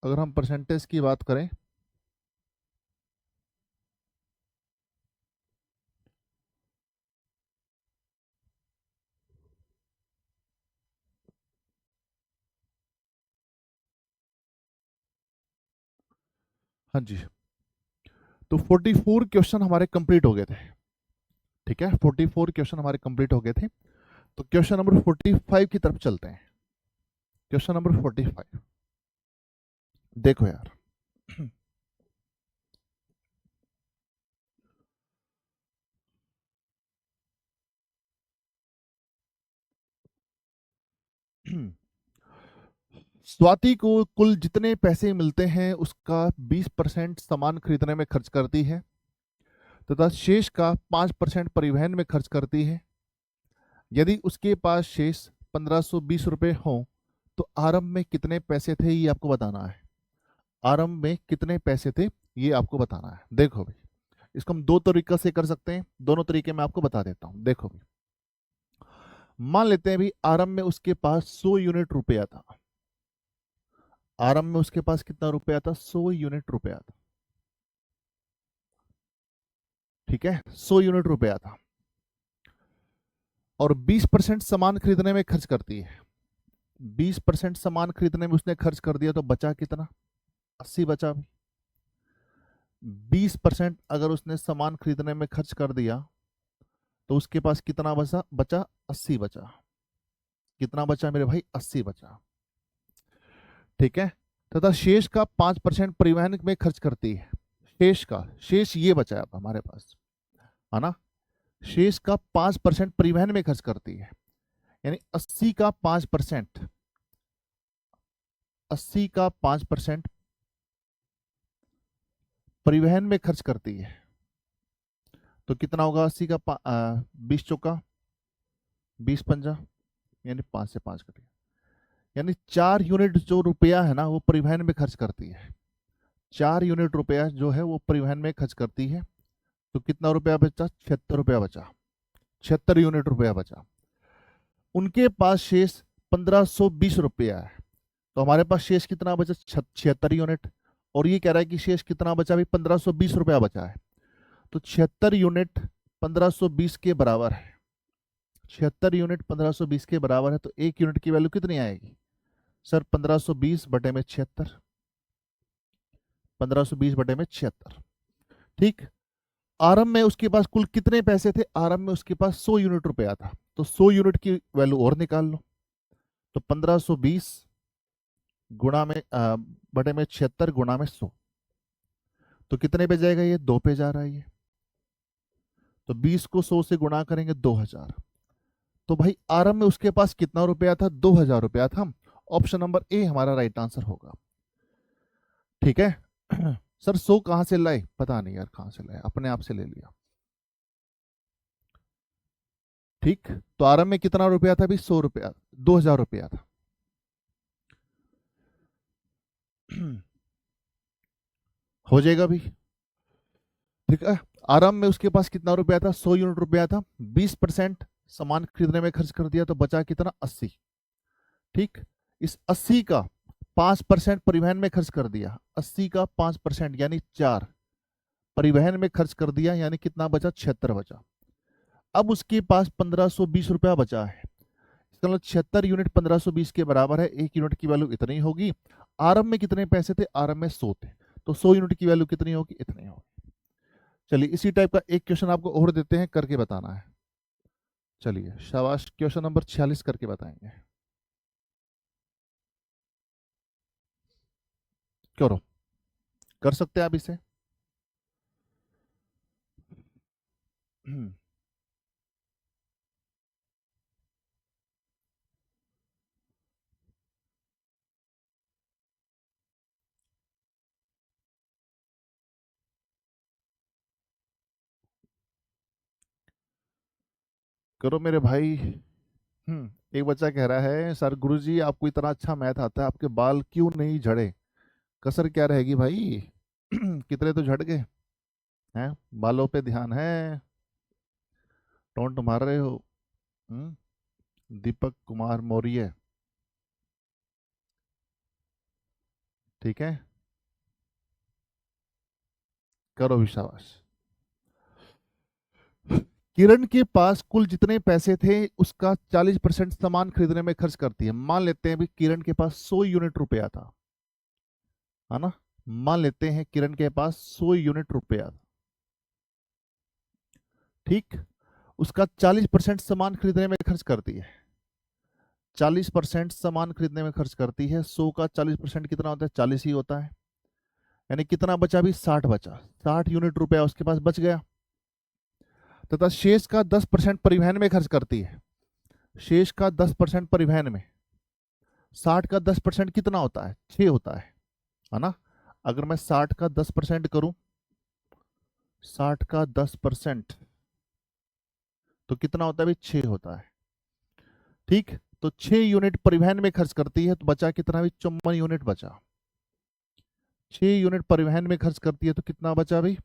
अगर हम परसेंटेज की बात करें, हाँ जी, तो 44 क्वेश्चन हमारे कंप्लीट हो गए थे। ठीक है, 44 क्वेश्चन हमारे कंप्लीट हो गए थे। तो क्वेश्चन नंबर 45 की तरफ चलते हैं। क्वेश्चन नंबर 45, देखो यार। स्वाति को कुल जितने पैसे मिलते हैं उसका 20% सामान खरीदने में खर्च करती है तथा शेष का 5% परिवहन में खर्च करती है। यदि उसके पास शेष 1520 रुपये हों तो आरंभ में कितने पैसे थे ये आपको बताना है। आरंभ में कितने पैसे थे ये आपको बताना है। देखो भाई, इसको हम दो तरीके से कर सकते हैं, दोनों तरीके मैं आपको बता देता हूं। देखो भाई, मान लेते हैं भी आरंभ में उसके पास 100 यूनिट रुपया था। आरंभ में उसके पास कितना रुपया था? 100 यूनिट रुपया था। ठीक है, 100 यूनिट रुपया था और 20% सामान खरीदने में खर्च करती है। 20% सामान खरीदने में उसने खर्च कर दिया तो बचा कितना? 80 बचा भी। 20% अगर उसने सामान खरीदने में खर्च कर दिया तो उसके पास कितना बचा? 80 बचा। कितना बचा मेरे भाई? 80 बचा। ठीक है, तथा शेष का 5% परिवहन में खर्च करती है। शेष का, शेष ये बचा है अब हमारे पास, है ना। शेष का 5% परिवहन में खर्च करती है, यानी 80 का 5% परिवहन में खर्च करती है। तो कितना होगा? 20 चौका 20 पंजा, यानी 5 से 5 कटिए, यानी 4 यूनिट जो रुपया है ना वो परिवहन में खर्च करती है। 4 यूनिट रुपया जो है वो परिवहन में खर्च करती है। तो कितना रुपया बचा? 76 रुपया बचा। 76 यूनिट रुपया बचा। उनके पास शेष 1520 रुपया है। तो हमारे पास शेष कितना बचा? 76 यूनिट। और ये कह रहा है कि शेष कितना बचा? भी 1520 रुपया बचा है। तो 76 यूनिट 1520 के बराबर है। 76 यूनिट 1520 के बराबर है, तो 1 यूनिट की वैल्यू कितनी आएगी सर? 1520/76। 1520/76। ठीक। आरंभ में उसके पास कुल कितने पैसे थे? आरंभ में उसके पास 100 यूनिट रुपया था, तो 100 यूनिट की वैल्यू और निकाल लो। तो 1520 गुणा में बटे में 76 गुणा में 100, तो कितने पे जाएगा? ये 2 पे जा रहा है ये। तो 20 को 100 से गुणा करेंगे 2000। तो भाई आरंभ में उसके पास कितना रुपया था? 2000 रुपया था। ऑप्शन नंबर ए हमारा राइट आंसर होगा। ठीक है। सर 100 कहां से लाए? पता नहीं यार कहां से लाए, अपने आप से ले लिया। ठीक, तो आरंभ में कितना रुपया था? भी 100 रुपया, 2000 रुपया था। हो जाएगा भी। ठीक है, आरंभ में उसके पास कितना रुपया था? 100 यूनिट रुपया था। 20% सामान खरीदने में खर्च कर दिया तो बचा कितना? 80। ठीक, इस 80 का 5% परिवहन में खर्च कर दिया। 80 का 5% यानी 4 परिवहन में खर्च कर दिया, यानी कितना बचा? 76 बचा। अब उसके पास 1520 रुपया बचा है। इसका मतलब 76 यूनिट 1520 के बराबर है। 1 यूनिट की वैल्यू इतनी होगी। आरंभ में कितने पैसे थे? आरंभ में 100 थे, तो 100 यूनिट की वैल्यू कितनी होगी? इतनी होगी। चलिए इसी टाइप का एक क्वेश्चन आपको और देते हैं, करके बताना है। चलिए शाबाश, क्वेश्चन नंबर 46 करके बताएंगे। करो, कर सकते हैं आप इसे। करो मेरे भाई। एक बच्चा कह रहा है सर गुरुजी आपको इतना अच्छा मैथ आता है, आपके बाल क्यों नहीं झड़े? कसर क्या रहेगी भाई? कितने तो झड़ गए हैं। बालों पे ध्यान है। टोंट मार रहे हो। हम्म, दीपक कुमार मौर्य। ठीक है, करो विश्वास। किरण के पास कुल जितने पैसे थे उसका 40% सामान खरीदने में खर्च करती है। मान लेते हैं भी किरण के पास 100 यूनिट रुपया था, है ना। मान लेते हैं किरण के पास 100 यूनिट रुपया था, ठीक। उसका 40% सामान खरीदने में खर्च करती है। 40% सामान खरीदने में खर्च करती है। 100 का 40% कितना होता है? 40 ही होता है। यानी कितना बचा भी? 60 बचा। 60 यूनिट रुपया उसके पास बच गया। तथा शेष का 10% परिवहन में खर्च करती है। शेष का 10% परिवहन में। 60 का 10% कितना होता है? 6 होता है ना। अगर मैं 60 का 10% करूं, 60 का 10% तो कितना होता है भाई? 6 होता है, ठीक। तो 6 यूनिट परिवहन में खर्च करती है, तो बचा कितना भी? 54 यूनिट बचा। 6 यूनिट परिवहन में खर्च करती है तो कितना बचा भाई?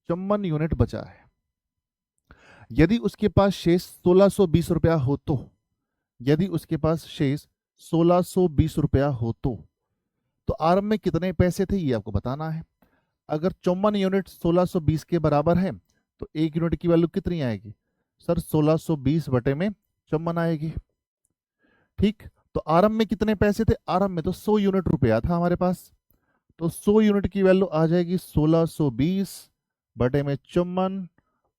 54 यूनिट बचा है। यदि उसके पास शेष 1620 रुपया हो तो, यदि उसके पास शेष 1620 रुपया हो तो आरंभ में कितने पैसे थे ये आपको बताना है। अगर 54 यूनिट 1620 के बराबर है तो 1 यूनिट की वैल्यू कितनी आएगी सर? 1620 बटे में 54 आएगी, ठीक। तो आरंभ में कितने पैसे थे? आरंभ में तो 100 यूनिट रुपया था हमारे पास, तो 100 यूनिट की वैल्यू आ जाएगी 1620 बटे में 54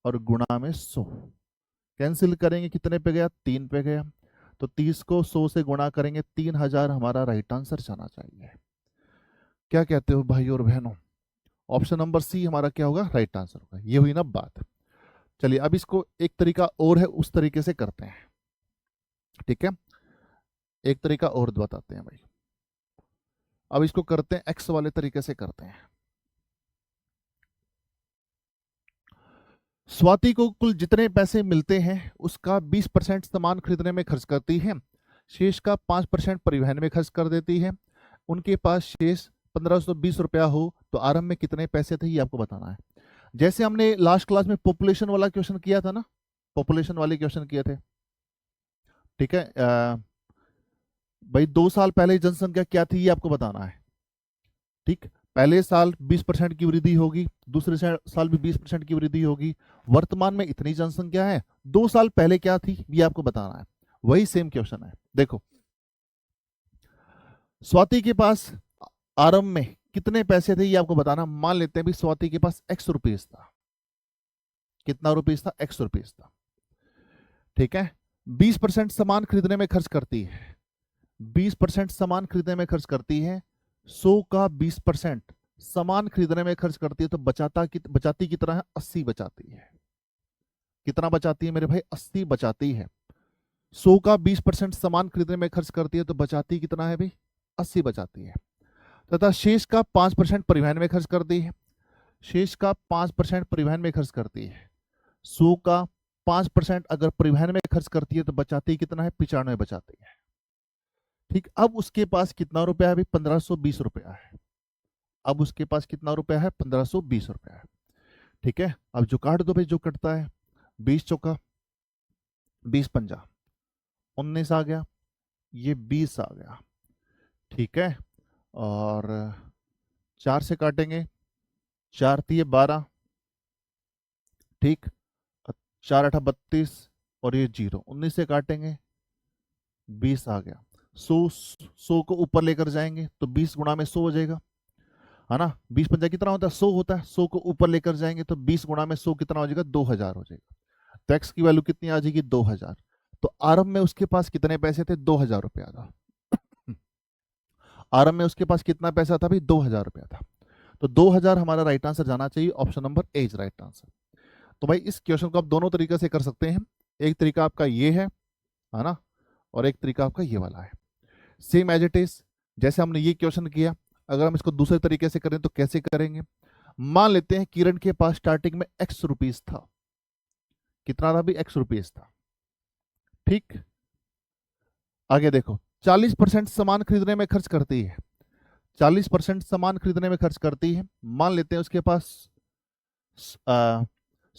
और गुणा में 100। कैंसिल करेंगे, कितने पे गया? 3 पे गया। तो 30 को 100 से गुणा करेंगे, 3000 हमारा राइट आंसर जाना चाहिए। क्या कहते हो भाई और बहनों? ऑप्शन नंबर सी हमारा क्या होगा? राइट आंसर होगा। ये हुई ना बात। चलिए अब इसको एक तरीका और है, उस तरीके से करते हैं, ठीक है। एक तरीका और बताते हैं भाई। अब इसको करते हैं एक्स वाले तरीके से करते हैं। स्वाति को कुल जितने पैसे मिलते हैं उसका 20% सामान खरीदने में खर्च करती है। शेष का 5% परिवहन में खर्च कर देती है। उनके पास शेष 1520 रुपया हो तो आरंभ में कितने पैसे थे ये आपको बताना है। जैसे हमने लास्ट क्लास में पॉपुलेशन वाला क्वेश्चन किया था ना, पॉपुलेशन वाले क्वेश्चन किए थे, ठीक है। भाई 2 साल पहले जनसंख्या क्या थी ये आपको बताना है, ठीक। पहले साल 20% की वृद्धि होगी, दूसरे साल भी 20% की वृद्धि होगी। वर्तमान में इतनी जनसंख्या है, 2 साल पहले क्या थी ये आपको बताना है। वही सेम क्वेश्चन है। देखो स्वाति के पास आरंभ में कितने पैसे थे ये आपको बताना। मान लेते हैं भी स्वाति के पास x रुपीस था। कितना रुपीस था? x रुपीस था, ठीक है। 20% सामान खरीदने में खर्च करती है। 20% सामान खरीदने में खर्च करती है। 100 का 20% सामान खरीदने में खर्च करती है तो बचाती कितना है? 80 बचाती है। कितना बचाती है मेरे भाई? 80 बचाती है। 100 का 20% सामान खरीदने में खर्च करती है तो बचाती कितना है भाई? 80 बचाती है। तथा शेष का 5% परिवहन में खर्च करती है। शेष का 5% परिवहन में खर्च करती है। 100 का 5% अगर परिवहन में खर्च करती है तो बचाती कितना है? 95 बचाती है, ठीक। अब उसके पास कितना रुपया है भाई? 1520 रुपया है। अब उसके पास कितना रुपया है? 1520 रुपया है, ठीक है। अब जो काट दो भाई, जो कटता है। 20 चौका 20 पंजा 19 आ गया, ये 20 आ गया, ठीक है। और 4 से काटेंगे, 4 तिये 12, ठीक। 4 8 32 और ये 0, 19 से काटेंगे 20 आ गया। 100 को ऊपर लेकर जाएंगे तो 20 गुणा में 100 हो जाएगा, है ना। 20 पंजा कितना होता है? 100 होता है। 100 को ऊपर लेकर जाएंगे तो 20 गुणा में 100 कितना हो जाएगा? 2000 हो जाएगा। तो एक्स की वैल्यू कितनी आ जाएगी? 2000। तो आरंभ में उसके पास कितने पैसे थे? 2000 रुपया था। आरंभ में उसके पास कितना पैसा था भाई? 2000 रुपया था। तो 2000 हमारा राइट आंसर जाना चाहिए। Option number A is right answer. तो भाई इस क्वेश्चन को आप दोनों तरीके से कर सकते हैं। एक तरीका आपका ये है ना, और एक तरीका आपका ये वाला है। सेम एज इट इज जैसे हमने ये क्वेश्चन किया, अगर हम इसको दूसरे तरीके से करें तो कैसे करेंगे? मान लेते हैं किरण के पास स्टार्टिंग में x रुपीस था। कितना था भी? x रुपीस था, ठीक। आगे देखो 40% सामान खरीदने में खर्च करती है। 40% सामान खरीदने में खर्च करती है। मान लेते हैं उसके पास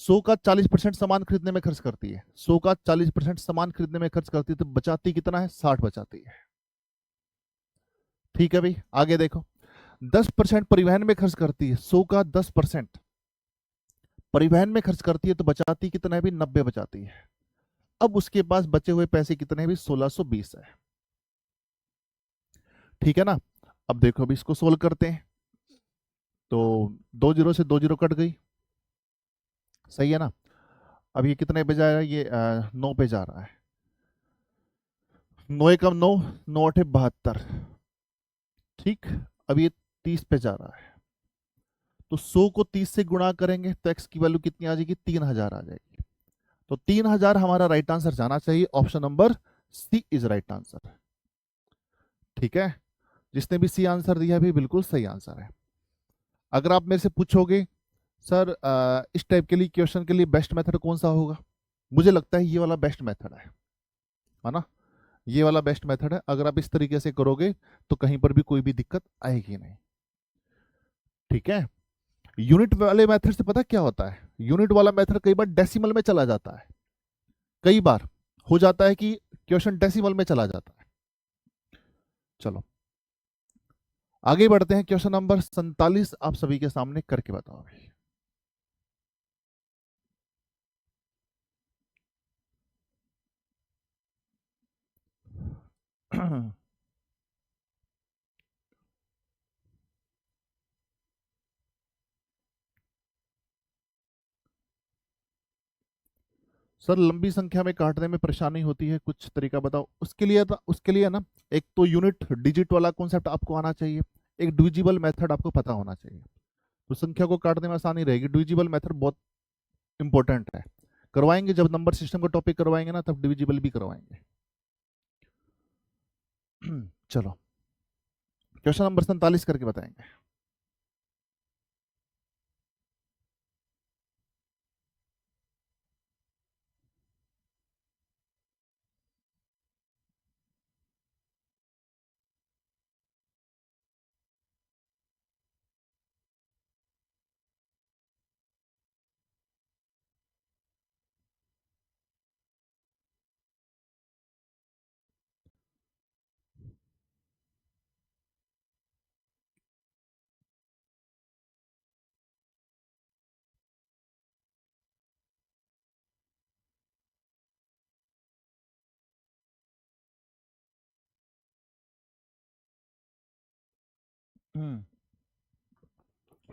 100 का 40% सामान खरीदने में खर्च करती है। 100 का 40% सामान खरीदने में खर्च करती है तो बचाती कितना है? 60 बचाती है, ठीक है भाई। आगे देखो 10% परिवहन में खर्च करती है, 100 का 10% परिवहन में खर्च करती है, तो बचाती कितना है भी, 90 बचाती है। अब उसके पास बचे हुए पैसे कितने हैं भी, 1620 है। ठीक है ना। अब देखो अभी इसको सोल्व करते हैं, तो 2 जीरो से 2 जीरो कट गई, सही है ना। अब ये कितने पे जा रहा है, ये 9 पे जा रहा है। 9 एकम 9, 9 8 72। ठीक, अब ये 30 पे जा रहा है, तो 100 को 30 से गुणा करेंगे तो x की वैल्यू कितनी आ जाएगी, 3000 आ जाएगी। तो 3000 हमारा राइट आंसर जाना चाहिए, option number C is right answer. ठीक है, जिसने भी सी आंसर दिया भी बिल्कुल सही आंसर है। अगर आप मेरे से पूछोगे सर इस टाइप के लिए क्वेश्चन के लिए बेस्ट मेथड कौन सा होगा, मुझे लगता है ये वाला बेस्ट मेथड है ना। ये वाला बेस्ट मेथड है, अगर आप इस तरीके से करोगे तो कहीं पर भी कोई भी दिक्कत आएगी नहीं। ठीक है, यूनिट वाले मेथड से पता क्या होता है, यूनिट वाला मेथड कई बार डेसिमल में चला जाता है, कई बार हो जाता है कि क्वेश्चन डेसिमल में चला जाता है। चलो आगे बढ़ते हैं, क्वेश्चन नंबर 47 आप सभी के सामने करके बताओ अभी। सर लंबी संख्या में काटने में परेशानी होती है, कुछ तरीका बताओ। उसके लिए ना, एक तो यूनिट डिजिट वाला कॉन्सेप्ट आपको आना चाहिए, एक डिविजिबल मेथड आपको पता होना चाहिए, तो संख्या को काटने में आसानी रहेगी। डिविजिबल मेथड बहुत इंपॉर्टेंट है, करवाएंगे जब नंबर सिस्टम का टॉपिक करवाएंगे ना, तब डिविजिबल भी करवाएंगे। चलो क्वेश्चन नंबर 47 करके बताएंगे।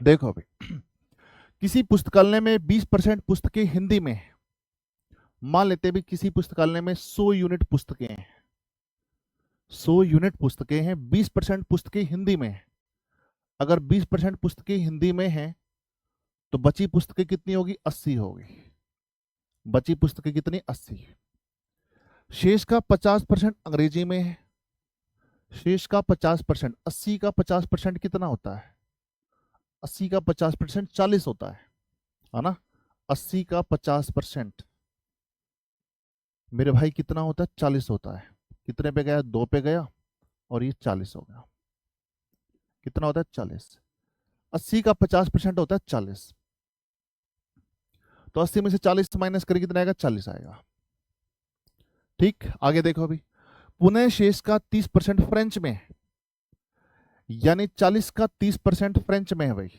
देखो अभी, किसी पुस्तकालय में 20% पुस्तकें हिंदी में है। मान लेते हैं भी किसी पुस्तकालय में 100 यूनिट पुस्तकें हैं, 100 यूनिट पुस्तकें हैं, 20% पुस्तकें हिंदी में है। अगर 20% पुस्तकें हिंदी में हैं तो बची पुस्तकें कितनी होगी, 80 होगी। बची पुस्तकें कितनी, 80। शेष का 50% अंग्रेजी में है। शेष का 50%, 80 का 50% कितना होता है, 80 का 50% 40 होता है ना। 80 का 50% मेरे भाई कितना होता है, 40 होता है। कितने पे गया, 2 पे गया, और ये 40 हो गया। कितना होता है, 40। 80 का 50% होता है 40, तो 80 में से 40 माइनस करके कितना आएगा, 40 आएगा। ठीक, आगे देखो अभी, पुनः शेष का 30% फ्रेंच में है, यानी 40 का 30% फ्रेंच में है भाई।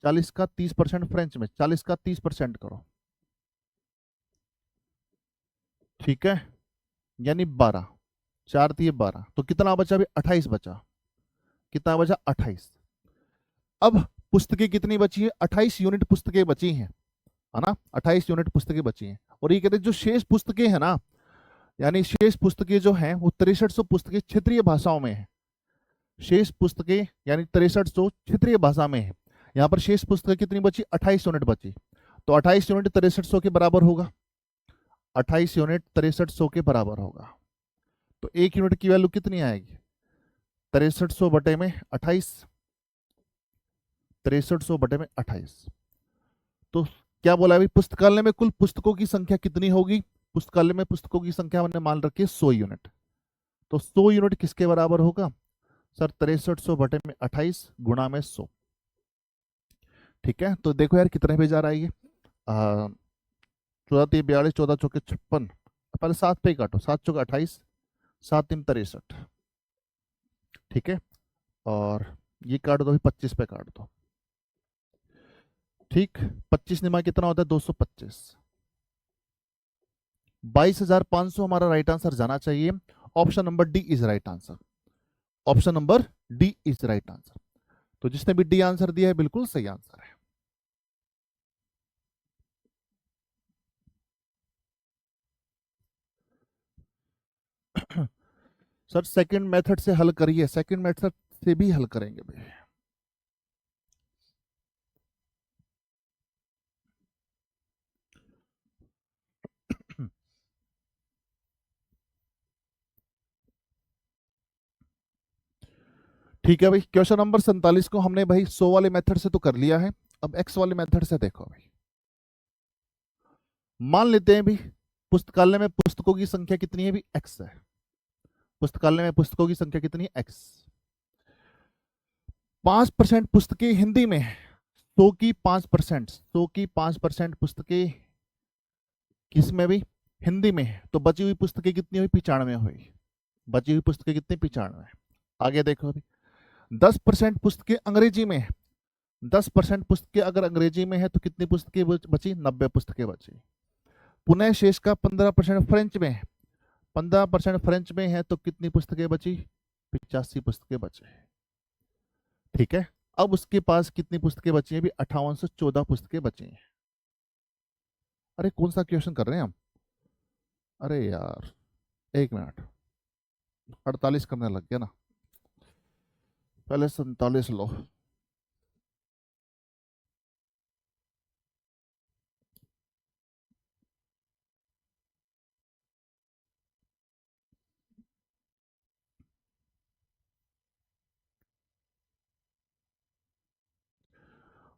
40 का 30% फ्रेंच में, 40 का 30% करो, ठीक है, यानी 12, 4 दिए 12, तो कितना बचा अभी, 28 बचा। कितना बचा, 28। अब पुस्तकें कितनी बची है, 28 यूनिट पुस्तकें बची हैं, है ना। 28 यूनिट पुस्तकें बची हैं, और ये कहते हैं जो शेष पुस्तकें हैं ना, यानी शेष पुस्तकें जो हैं वो 6300 पुस्तकें क्षेत्रीय भाषाओं में है। शेष पुस्तकें यानी 6300 क्षेत्रीय भाषा में है। यहाँ पर शेष पुस्तकें कितनी बची, 28 यूनिट बची, तो 28 यूनिट 6300 के बराबर होगा। 28 यूनिट 6300 के बराबर होगा, तो एक यूनिट की वैल्यू कितनी आएगी, 6300 बटे में 28, 6300 बटे में 28। तो क्या बोला अभी, पुस्तकालय में कुल पुस्तकों की संख्या कितनी होगी। पुस्तकालय में पुस्तकों की संख्या हमने मान रखी है 100 यूनिट, तो 100 यूनिट किसके बराबर होगा सर, 6300 बटे में 28 गुणा में 100। ठीक है, तो देखो यार कितने पे जा रहा है ये, 14 3 42, 14 चौके 56, पहले 7 पे ही काटो, 7 चौके 28, 7 3 63। ठीक है, और ये काट दो अभी, 25 पे काट दो। ठीक, 25 निमा कितना होता है? 225। 22,500 हमारा राइट आंसर जाना चाहिए। Option number D is right answer. Option number D is right answer. तो जिसने भी डी आंसर दिया है बिल्कुल सही आंसर है। सर सेकंड मेथड से हल करिए, सेकंड मेथड से भी हल करेंगे भाई। ठीक है भाई, क्वेश्चन नंबर 47 को हमने भाई 100 वाले मेथड से तो कर लिया है। अब एक्स वाले मेथड से देखो भाई। मान लेते हैं भाई पुस्तकालय में पुस्तकों की संख्या कितनी है? भी एक्स है। पुस्तकालय में पुस्तकों की संख्या कितनी है? एक्स। 5% पुस्तकें हिंदी में है। 100 की 5% पुस्तकें किस में भी? हिंदी में है। तो बची हुई पुस्तकें कितनी हुई? 95 हुई। बची हुई पुस्तकें कितनी? 95। आगे देखो अभी, 10% पुस्तकें अंग्रेजी में है। 10% पुस्तकें अगर अंग्रेजी में है तो कितनी पुस्तकें बची? 90 पुस्तकें बची। पुनः शेष का 15% फ्रेंच में है। 15% फ्रेंच में है तो कितनी पुस्तकें बची? 85 पुस्तकें बची। ठीक है, अब उसके पास कितनी पुस्तकें बची हैं? भी 5814 पुस्तकें बची हैं। अरे कौन सा क्वेश्चन कर रहे हैं हम? अरे यार, एक मिनट, 48 करने लग गया ना, पहले 47 लो।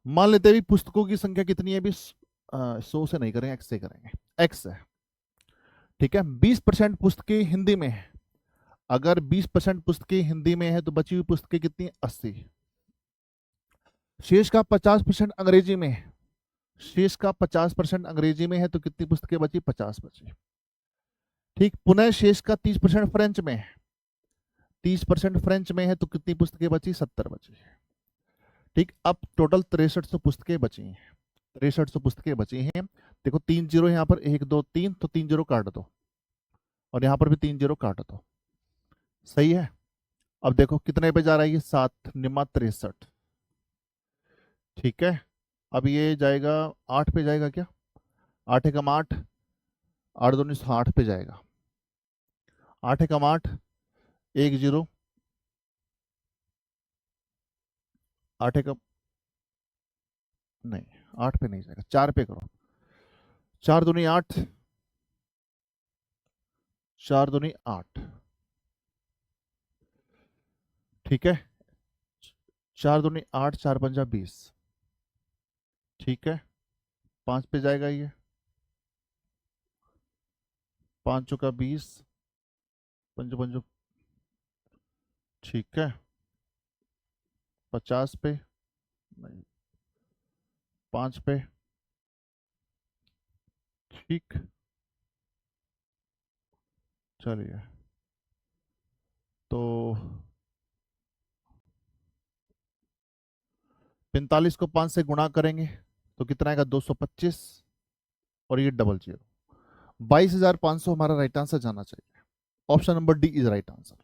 मान लेते हैं भी पुस्तकों की संख्या कितनी है? भी 100 से नहीं करेंगे, एक्स से करेंगे। एक्स है। ठीक है, 20% पुस्तकें हिंदी में है। अगर 20% पुस्तकें हिंदी में है तो बची हुई पुस्तकें कितनी? 80। शेष का 50% अंग्रेजी में है। शेष का 50% अंग्रेजी में है तो कितनी पुस्तकें बची? 50 बची। ठीक, पुनः शेष का 30% फ्रेंच में है। 30% फ्रेंच में है तो कितनी पुस्तकें बची? 70 बची। ठीक, अब टोटल 6300 पुस्तकें बची हैं। 6300 पुस्तकें बची हैं। देखो 3 जीरो यहाँ पर, 1 2 3, तो 3 जीरो काट दो, और यहाँ पर भी 3 जीरो काट दो। सही है। अब देखो कितने पे जा रहा है ये? 7 निमा 63। ठीक है, अब ये जाएगा 8 पे जाएगा क्या? 8 एकम 8, 8 दूनी 8 पे जाएगा। 8 एकम 8, 1 जीरो, 8 एकम, नहीं 8 पे नहीं जाएगा, 4 पे करो। 4 दूनी 8, 4 दूनी 8। ठीक है, 4 दूनी 8, 4 पंजा 20। ठीक है, 5 पे जाएगा ये, 5 चौका 20, पंजो पंजो। ठीक है, 50 पे, नहीं 5 पे। ठीक, चलिए तो 45 को 5 से गुणा करेंगे तो कितना आएगा? 225, और ये डबल जीरो। 22,500 हमारा राइट आंसर जाना चाहिए। Option number D is right answer.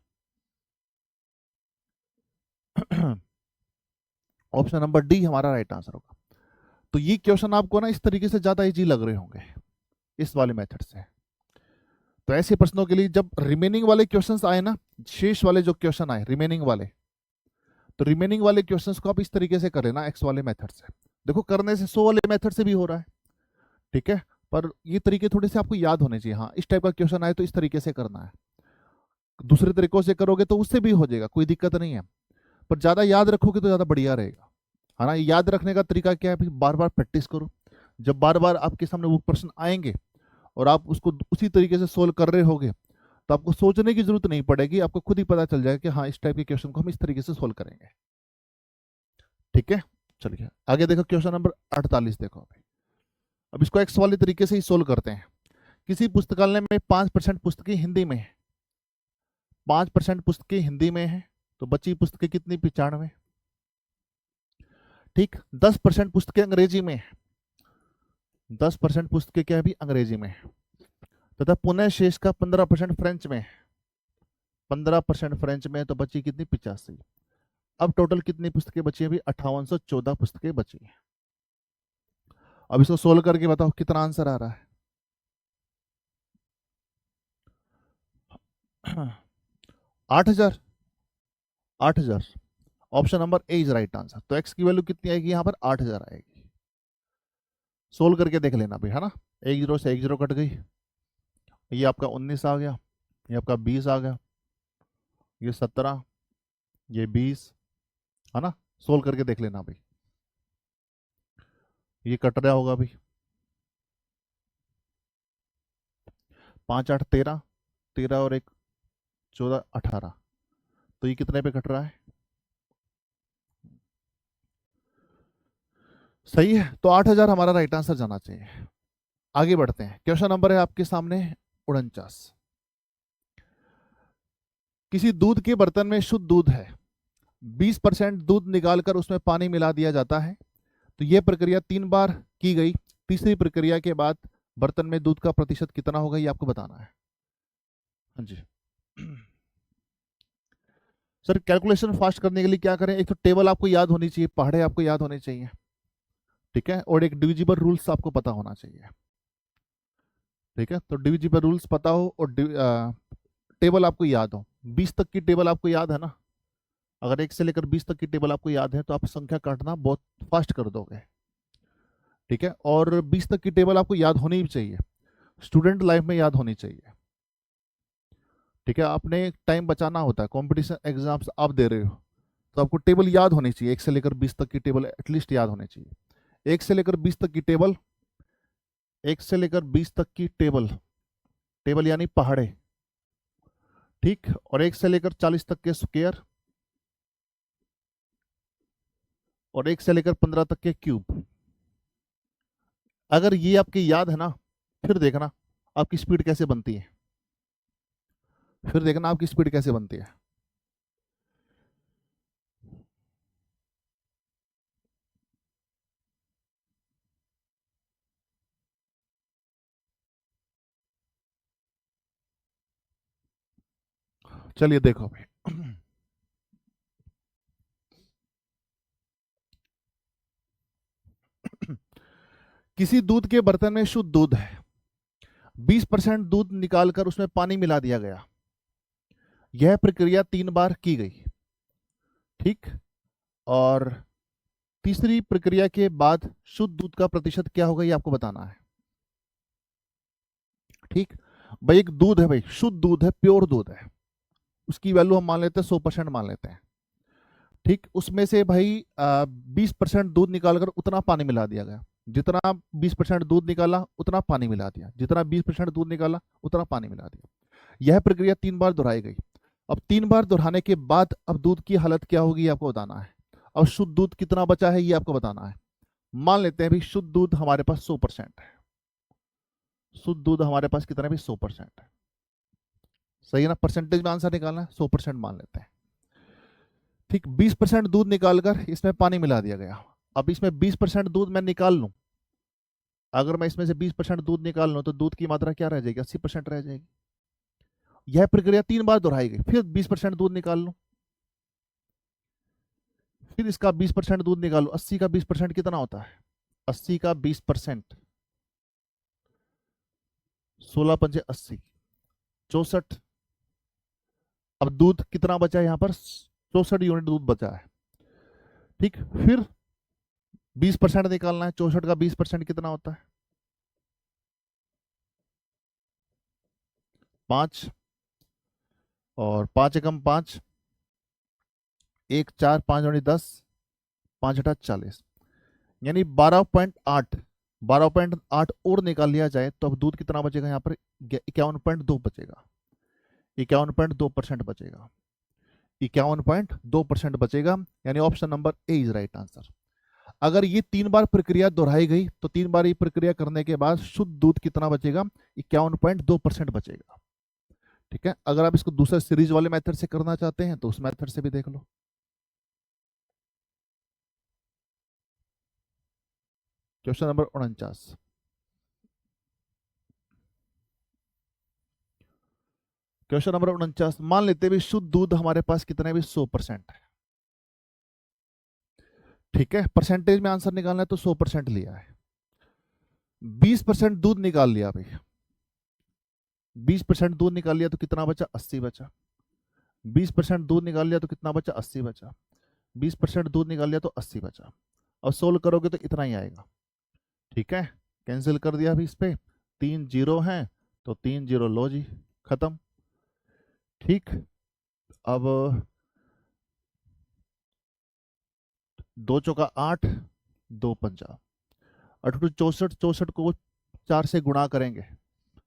Option number D हमारा राइट आंसर होगा। तो ये क्वेश्चन आपको ना इस तरीके से ज्यादा इजी लग रहे होंगे इस वाले मेथड से। तो ऐसे प्रश्नों के लिए जब रिमेनिंग वाले क्वेश्चंस आए ना, शेष वाले जो क्वेश्चन आए रिमेनिंग वाले, तो रिमेनिंग वाले क्वेश्चंस को आप इस तरीके से कर लेना एक्स वाले मेथड से। देखो करने से 100 वाले मेथड से भी हो रहा है। ठीक है, पर ये तरीके थोड़े से आपको याद होने चाहिए। हाँ, इस टाइप का क्वेश्चन आए तो इस तरीके से करना है, दूसरे तरीकों से करोगे तो उससे भी हो जाएगा, कोई दिक्कत नहीं है। पर ज्यादा याद रखोगे तो ज्यादा बढ़िया रहेगा। है ना, याद रखने का तरीका क्या है? बार बार प्रैक्टिस करो। जब बार बार आपके सामने वो प्रश्न आएंगे और आप उसको उसी तरीके से सोल्व कर रहे होगे तो आपको सोचने की जरूरत नहीं पड़ेगी, आपको खुद ही पता चल जाएगा कि हाँ इस टाइप के क्वेश्चन को हम इस तरीके से सोल्व करेंगे। ठीक है, चलिए आगे देखो क्वेश्चन नंबर 48 देखो अभी। अब इसको एक्स वाले तरीके से ही सोल्व करते हैं। किसी पुस्तकालय में 5% पुस्तकें हिंदी में है। 5% पुस्तकें हिंदी में है तो बची पुस्तकें कितनी? 95। ठीक, 10% पुस्तकें अंग्रेजी में है, 10% पुस्तकें क्या भी अंग्रेजी में है, तथा पुनः शेष का 15% फ्रेंच में है, 15% फ्रेंच में है, तो बची कितनी 85। अब टोटल कितनी पुस्तकें बची है अभी 5814 पुस्तकें बची है। अब इसको सोल्व करके बताओ कितना आंसर आ रहा है। 8000, 8000, option number A is right answer. तो एक्स की वैल्यू कितनी आएगी यहाँ पर 8000 आएगी। सोल्व करके देख लेना भाई, है ना। एक जीरो से एक जीरो कट गई, ये आपका 19 आ गया, ये आपका 20 आ गया, ये 17, ये 20, है ना। सोल्व करके देख लेना भाई, ये कट रहा होगा भाई, 5 8 13, 13 और 1 14 18, तो ये कितने पे कट रहा है, सही है। तो 8000 हमारा राइट आंसर जाना चाहिए। आगे बढ़ते हैं, क्वेश्चन नंबर है आपके सामने 49। किसी दूध के बर्तन में शुद्ध दूध है, 20% दूध निकालकर उसमें पानी मिला दिया जाता है, तो यह प्रक्रिया 3 बार की गई, तीसरी प्रक्रिया के बाद बर्तन में दूध का प्रतिशत कितना होगा ये आपको बताना है। हाँ जी सर, कैलकुलेशन फास्ट करने के लिए क्या करें, एक तो टेबल आपको याद होनी चाहिए, पहाड़े आपको याद होने चाहिए, ठीक है, और एक डिविजिबल रूल्स आपको पता होना चाहिए, ठीक है। तो डिविजिबल रूल्स पता हो और टेबल आपको याद हो, 20 तक की टेबल आपको याद है ना। अगर 1 से लेकर 20 तक की टेबल आपको याद है तो आप संख्या काटना बहुत फास्ट कर दोगे, ठीक है। और 20 तक की टेबल आपको याद होनी भी चाहिए, स्टूडेंट लाइफ में याद होनी चाहिए, ठीक है। आपने टाइम बचाना होता है, कंपटीशन एग्जाम्स आप दे रहे हो, तो आपको टेबल याद होनी चाहिए, 1 से लेकर 20 तक की टेबल एटलीस्ट याद होनी चाहिए। 1 से लेकर 20 तक की टेबल, 1 से लेकर 20 तक की टेबल, टेबल यानी पहाड़े, ठीक। और 1 से लेकर 40 तक के स्क्वायर, और 1 से लेकर 15 तक के क्यूब। अगर ये आपके याद है ना, फिर देखना आपकी स्पीड कैसे बनती है, फिर देखना आपकी स्पीड कैसे बनती है। चलिए देखो भाई, किसी दूध के बर्तन में शुद्ध दूध है, 20% दूध निकालकर उसमें पानी मिला दिया गया, यह प्रक्रिया 3 बार की गई, ठीक। और तीसरी प्रक्रिया के बाद शुद्ध दूध का प्रतिशत क्या होगा ये आपको बताना है, ठीक। भाई एक दूध है भाई, शुद्ध दूध है, प्योर दूध है, उसकी वैल्यू हम मान लेते हैं 100% मान लेते हैं, ठीक। उसमें से भाई 20% दूध निकालकर उतना पानी मिला दिया गया, जितना 20% दूध निकाला उतना पानी मिला दिया, जितना 20% दूध निकाला उतना पानी मिला दिया। यह प्रक्रिया 3 बार दोहराई गई। अब 3 बार दोहराने के बाद अब दूध की हालत क्या होगी ये आपको बताना है। अब शुद्ध दूध कितना बचा है ये आपको बताना है। मान लेते हैं भाई शुद्ध दूध हमारे पास 100% है, शुद्ध दूध हमारे पास कितना है भाई 100% है, सही है ना। परसेंटेज में आंसर निकालना है, 100% मान लेते हैं, ठीक। 20% दूध निकालकर इसमें पानी मिला दिया गया। अब इसमें 20% दूध मैं निकाल लूं, अगर मैं इसमें से 20% दूध निकाल लूं तो दूध की मात्रा क्या रह जाएगी, 80% रह जाएगी। यह प्रक्रिया 3 बार दोहराई गई, फिर 20% दूध निकाल लूं, फिर इसका 20% दूध निकालो, 80 का 20% कितना होता है, 80 का 20%, 16 पंजे 80, 64। अब दूध कितना बचा है यहाँ पर, 64 यूनिट दूध बचा है, ठीक। फिर 20% निकालना है, 64 का 20% कितना होता है 5, और 5 एकम 5, 1 4 5 और 10, 5 8 40, यानी 12.8, 12.8 और निकाल लिया जाए तो अब दूध कितना बचेगा यहाँ पर 51.2 बचेगा, 51.2% बचेगा, 51.2% बचेगा, यानी option number A is right answer. अगर ये 3 बार प्रक्रिया दोहराई गई तो 3 बार ये प्रक्रिया करने के बाद शुद्ध दूध कितना बचेगा, 51.2% बचेगा, ठीक है। अगर आप इसको दूसरे सीरीज वाले मेथड से करना चाहते हैं तो उस मेथड से भी देख लो। Question number 49। क्वेश्चन नंबर 49, मान लेते हैं भी शुद्ध दूध हमारे पास कितना है भी 100% है। ठीक है, परसेंटेज में आंसर निकालना है तो 100% लिया है। 20% दूध निकाल लिया भाई, 20% दूध निकाल लिया तो कितना बचा, 80 बचा। 20% दूध निकाल लिया तो कितना बचा, 80 बचा। 20% दूध निकाल लिया तो 80 बचा। अब सोल्व करोगे तो इतना ही आएगा। ठीक है, कैंसिल कर दिया अभी इस पे, 3 जीरो हैं तो 3 जीरो लो जी, खत्म। ठीक, अब 2 चौका 8, 2 पंजा 8, 64, 64 को 4 से गुणा करेंगे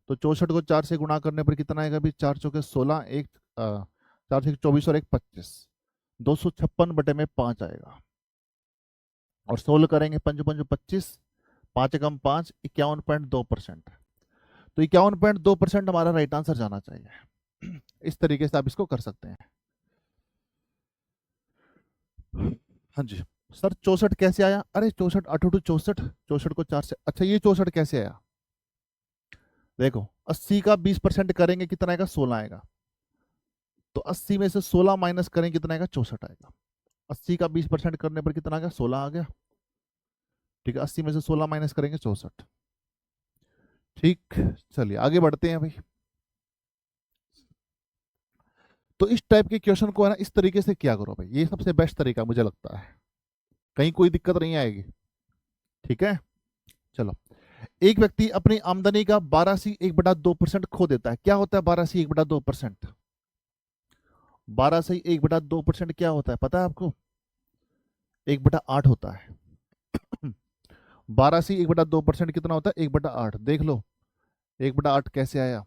तो 64 को 4 से गुणा करने पर कितना आएगा भी, 4 चौके 16, एक 4 से 24 और एक 25, 256 बटे में 5 आएगा। और सोल्व करेंगे, पंजो पंजो 25, 5 कम 5, 51.2%। तो 51.2% हमारा राइट आंसर जाना चाहिए। इस तरीके से आप इसको कर सकते हैं। हाँ जी सर, 64 कैसे आया, अरे 64, 8 64, 64 को 4 से, अच्छा ये 64 कैसे आया, देखो 80 का 20% करेंगे कितना आएगा, 16 आएगा। तो 80 में से 16 माइनस करें कितना आएगा, 64 आएगा। 80 का 20% करने पर कितना आ गया, 16 आ गया। ठीक है, 80 में से 16 माइनस करेंगे 64। ठीक, चलिए आगे बढ़ते हैं भाई। तो इस टाइप के क्वेश्चन को है ना इस तरीके से क्या करो भाई, ये सबसे बेस्ट तरीका मुझे लगता है, कहीं कोई दिक्कत नहीं आएगी। ठीक है, चलो। एक व्यक्ति अपनी आमदनी का 12/1/2% खो देता है। क्या होता है 12/1/2%? 12/1/2% क्या होता है पता है आपको, 1/8 होता है। 12/1/2% कितना होता है, 1/8। देख लो 1/8 कैसे आया,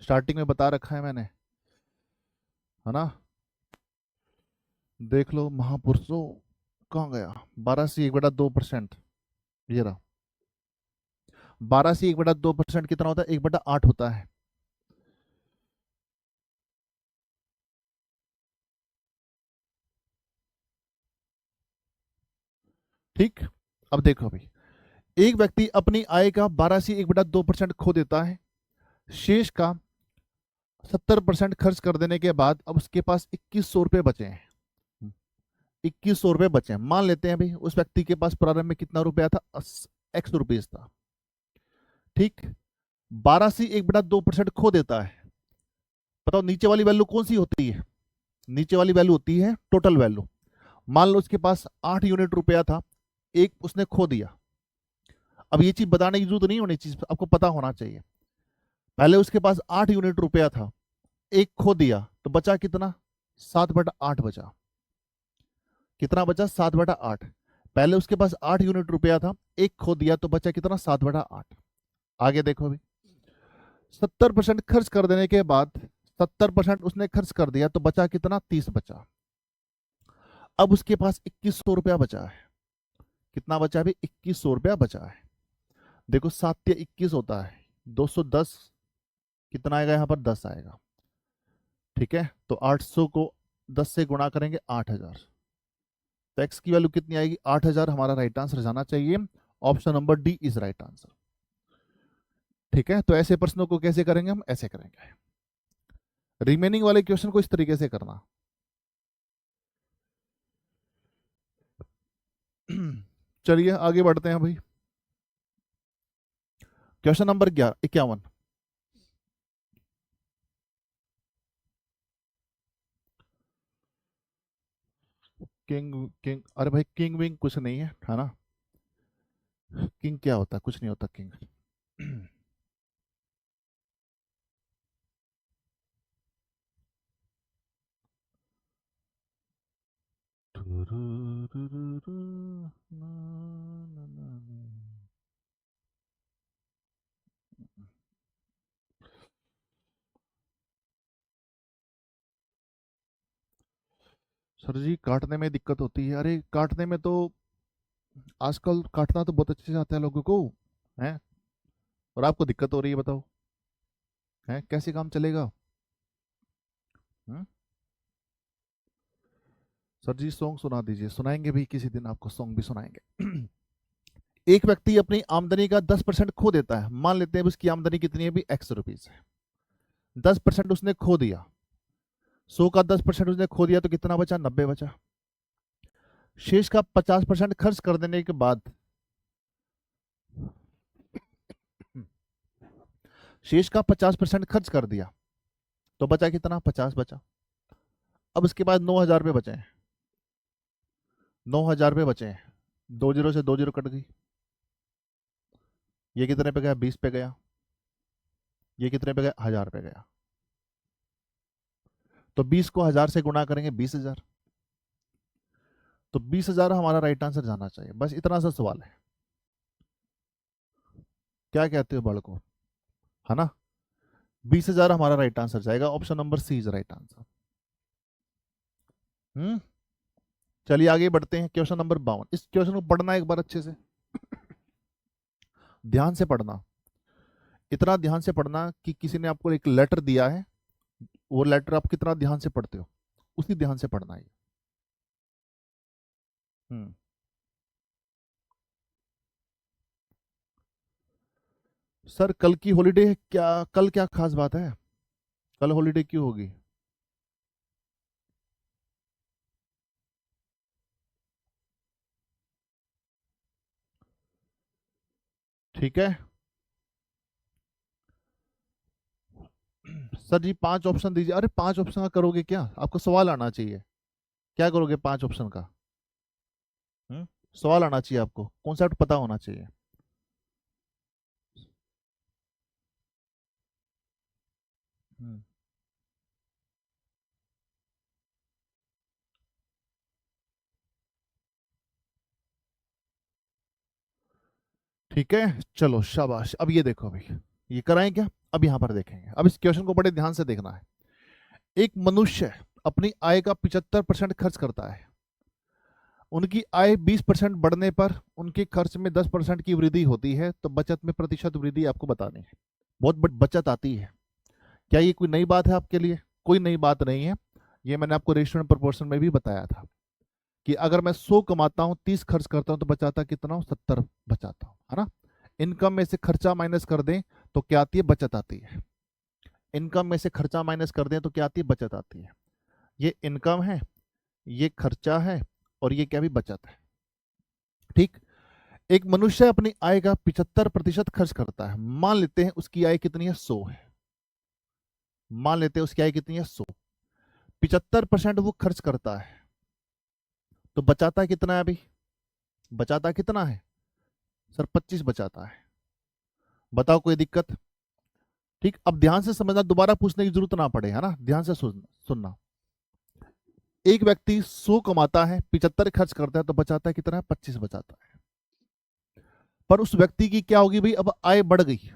स्टार्टिंग में बता रखा है मैंने, है ना। देख लो महापुरुषों, कहाँ गया, 12/1/2%, ये रहा। 12/1/2% कितना होता है, 1/8 होता है। ठीक, अब देखो भाई, एक व्यक्ति अपनी आय का 12/1/2% खो देता है। शेष का 70% खर्च कर देने के बाद अब उसके पास 2100 रुपये बचे हैं। 2100 रुपये बचे हैं, मान लेते हैं भाई उस व्यक्ति के पास प्रारंभ में कितना रुपया था, एक्स रुपीज था। ठीक, 12/1/2% खो देता है। बताओ नीचे वाली वैल्यू कौन सी होती है, नीचे वाली वैल्यू होती है टोटल वैल्यू। मान लो उसके पास 8 यूनिट रुपया था, एक उसने खो दिया। अब ये चीज बताने की जरूरत नहीं होनी चाहिए, आपको पता होना चाहिए। पहले उसके पास 8 यूनिट रुपया था, एक खो दिया तो बचा कितना, 7/8 बचा। कितना बचा, 7/8। पहले उसके पास 8 यूनिट रुपया था, एक खो दिया तो बचा कितना, 7/8। आगे देखो अभी, 70% खर्च कर देने के बाद 70% उसने खर्च कर दिया तो बचा कितना, 30 बचा। अब उसके पास 2100 रुपया बचा है। कितना बचा है, 2100 रुपया बचा है। देखो 7 या 21 होता है, 210, कितना आएगा यहाँ पर, 10 आएगा। ठीक है, तो 800 को 10 से गुणा करेंगे, 8000। तो एक्स की वैल्यू कितनी आएगी, 8000 हमारा राइट आंसर जाना चाहिए। Option number D is right answer. ठीक है, तो ऐसे प्रश्नों को कैसे करेंगे, हम ऐसे करेंगे। रिमेनिंग वाले क्वेश्चन को इस तरीके से करना। चलिए आगे बढ़ते हैं भाई। Question number 51। किंग किंग, अरे भाई किंग विंग कुछ नहीं है ना। किंग क्या होता है, कुछ नहीं होता किंग। सर जी काटने में दिक्कत होती है, अरे काटने में तो आजकल काटना तो बहुत अच्छे से आता है लोगों को, है। और आपको दिक्कत हो रही है, बताओ है कैसे काम चलेगा। हम्म? सर जी सॉन्ग सुना दीजिए, सुनाएंगे भी किसी दिन आपको सॉन्ग भी सुनाएंगे। एक व्यक्ति अपनी आमदनी का 10% खो देता है, मान लेते हैं उसकी आमदनी कितनी है भी एक्स रुपीज है, 10% उसने खो दिया, 100 का 10% उसने खो दिया तो कितना बचा, 90 बचा। शेष का 50% खर्च कर देने के बाद, शेष का 50% खर्च कर दिया तो बचा कितना, 50 बचा। अब उसके बाद 9,000 रुपये बचे हैं, 9,000 रुपये बचे हैं, 2 जीरो से 2 जीरो कट गई, ये कितने पे गया, 20 पे गया, ये कितने पे गया, 1,000 पे गया। तो 20 को 1,000 से गुणा करेंगे 20,000, तो 20,000 हमारा राइट आंसर जाना चाहिए। बस इतना सा सवाल है, क्या कहते हो बालको, है ना। 20,000 हमारा राइट आंसर जाएगा, option number C is right answer. चलिए आगे बढ़ते हैं, क्वेश्चन नंबर 52। इस क्वेश्चन को पढ़ना एक बार अच्छे से, ध्यान से पढ़ना, इतना ध्यान से पढ़ना कि किसी ने आपको एक लेटर दिया है, वो लेटर आप कितना ध्यान से पढ़ते हो उसी ध्यान से पढ़ना है। हम्म सर कल की हॉलीडे है क्या, कल क्या खास बात है, कल हॉलीडे क्यों होगी। ठीक है सर जी 5 ऑप्शन दीजिए। अरे 5 ऑप्शन का करोगे क्या, आपको सवाल आना चाहिए, क्या करोगे 5 ऑप्शन का। हम्म सवाल आना चाहिए, आपको कॉन्सेप्ट पता होना चाहिए। हम्म ठीक है चलो शाबाश। अब ये देखो अभी, ये कराएं क्या, अब यहां पर देखेंगे, अब इस क्वेश्चन को बड़े ध्यान से देखना है। एक मनुष्य अपनी आय का 75% खर्च करता है, उनकी आय 20% बढ़ने पर उनके खर्च में 10% की वृद्धि होती है, तो बचत में प्रतिशत वृद्धि आपको बतानी है। बहुत बड़ी बचत आती है, क्या ये कोई नई बात है आपके लिए, कोई नई बात नहीं है। ये मैंने आपको रेशियो एंड प्रोपोर्शन में भी बताया था कि अगर मैं 100 कमाता हूँ 30 खर्च करता हूँ तो बचाता कितना हूँ, 70 बचाता हूँ, है ना। इनकम में से खर्चा माइनस कर दें तो क्या आती है, बचत आती है। इनकम में से खर्चा माइनस कर दें तो क्या आती है, बचत आती है। ये इनकम है, ये खर्चा है, और ये क्या भी बचत है। ठीक, एक मनुष्य अपनी आय का 75% खर्च करता है, मान लेते हैं उसकी आय कितनी है, 100 है, मान लेते हैं उसकी आय कितनी है, 100। 75% वो खर्च करता है तो बचाता कितना है अभी, बचाता कितना है सर, 25 बचाता है। बताओ कोई दिक्कत। ठीक, अब ध्यान से समझना, दोबारा पूछने की जरूरत ना पड़े, है ना, ध्यान से सुनना। एक व्यक्ति 100 कमाता है, 75 खर्च करता है तो बचाता है कितना है, 25 बचाता है। पर उस व्यक्ति की क्या होगी भाई, अब आय बढ़ गई,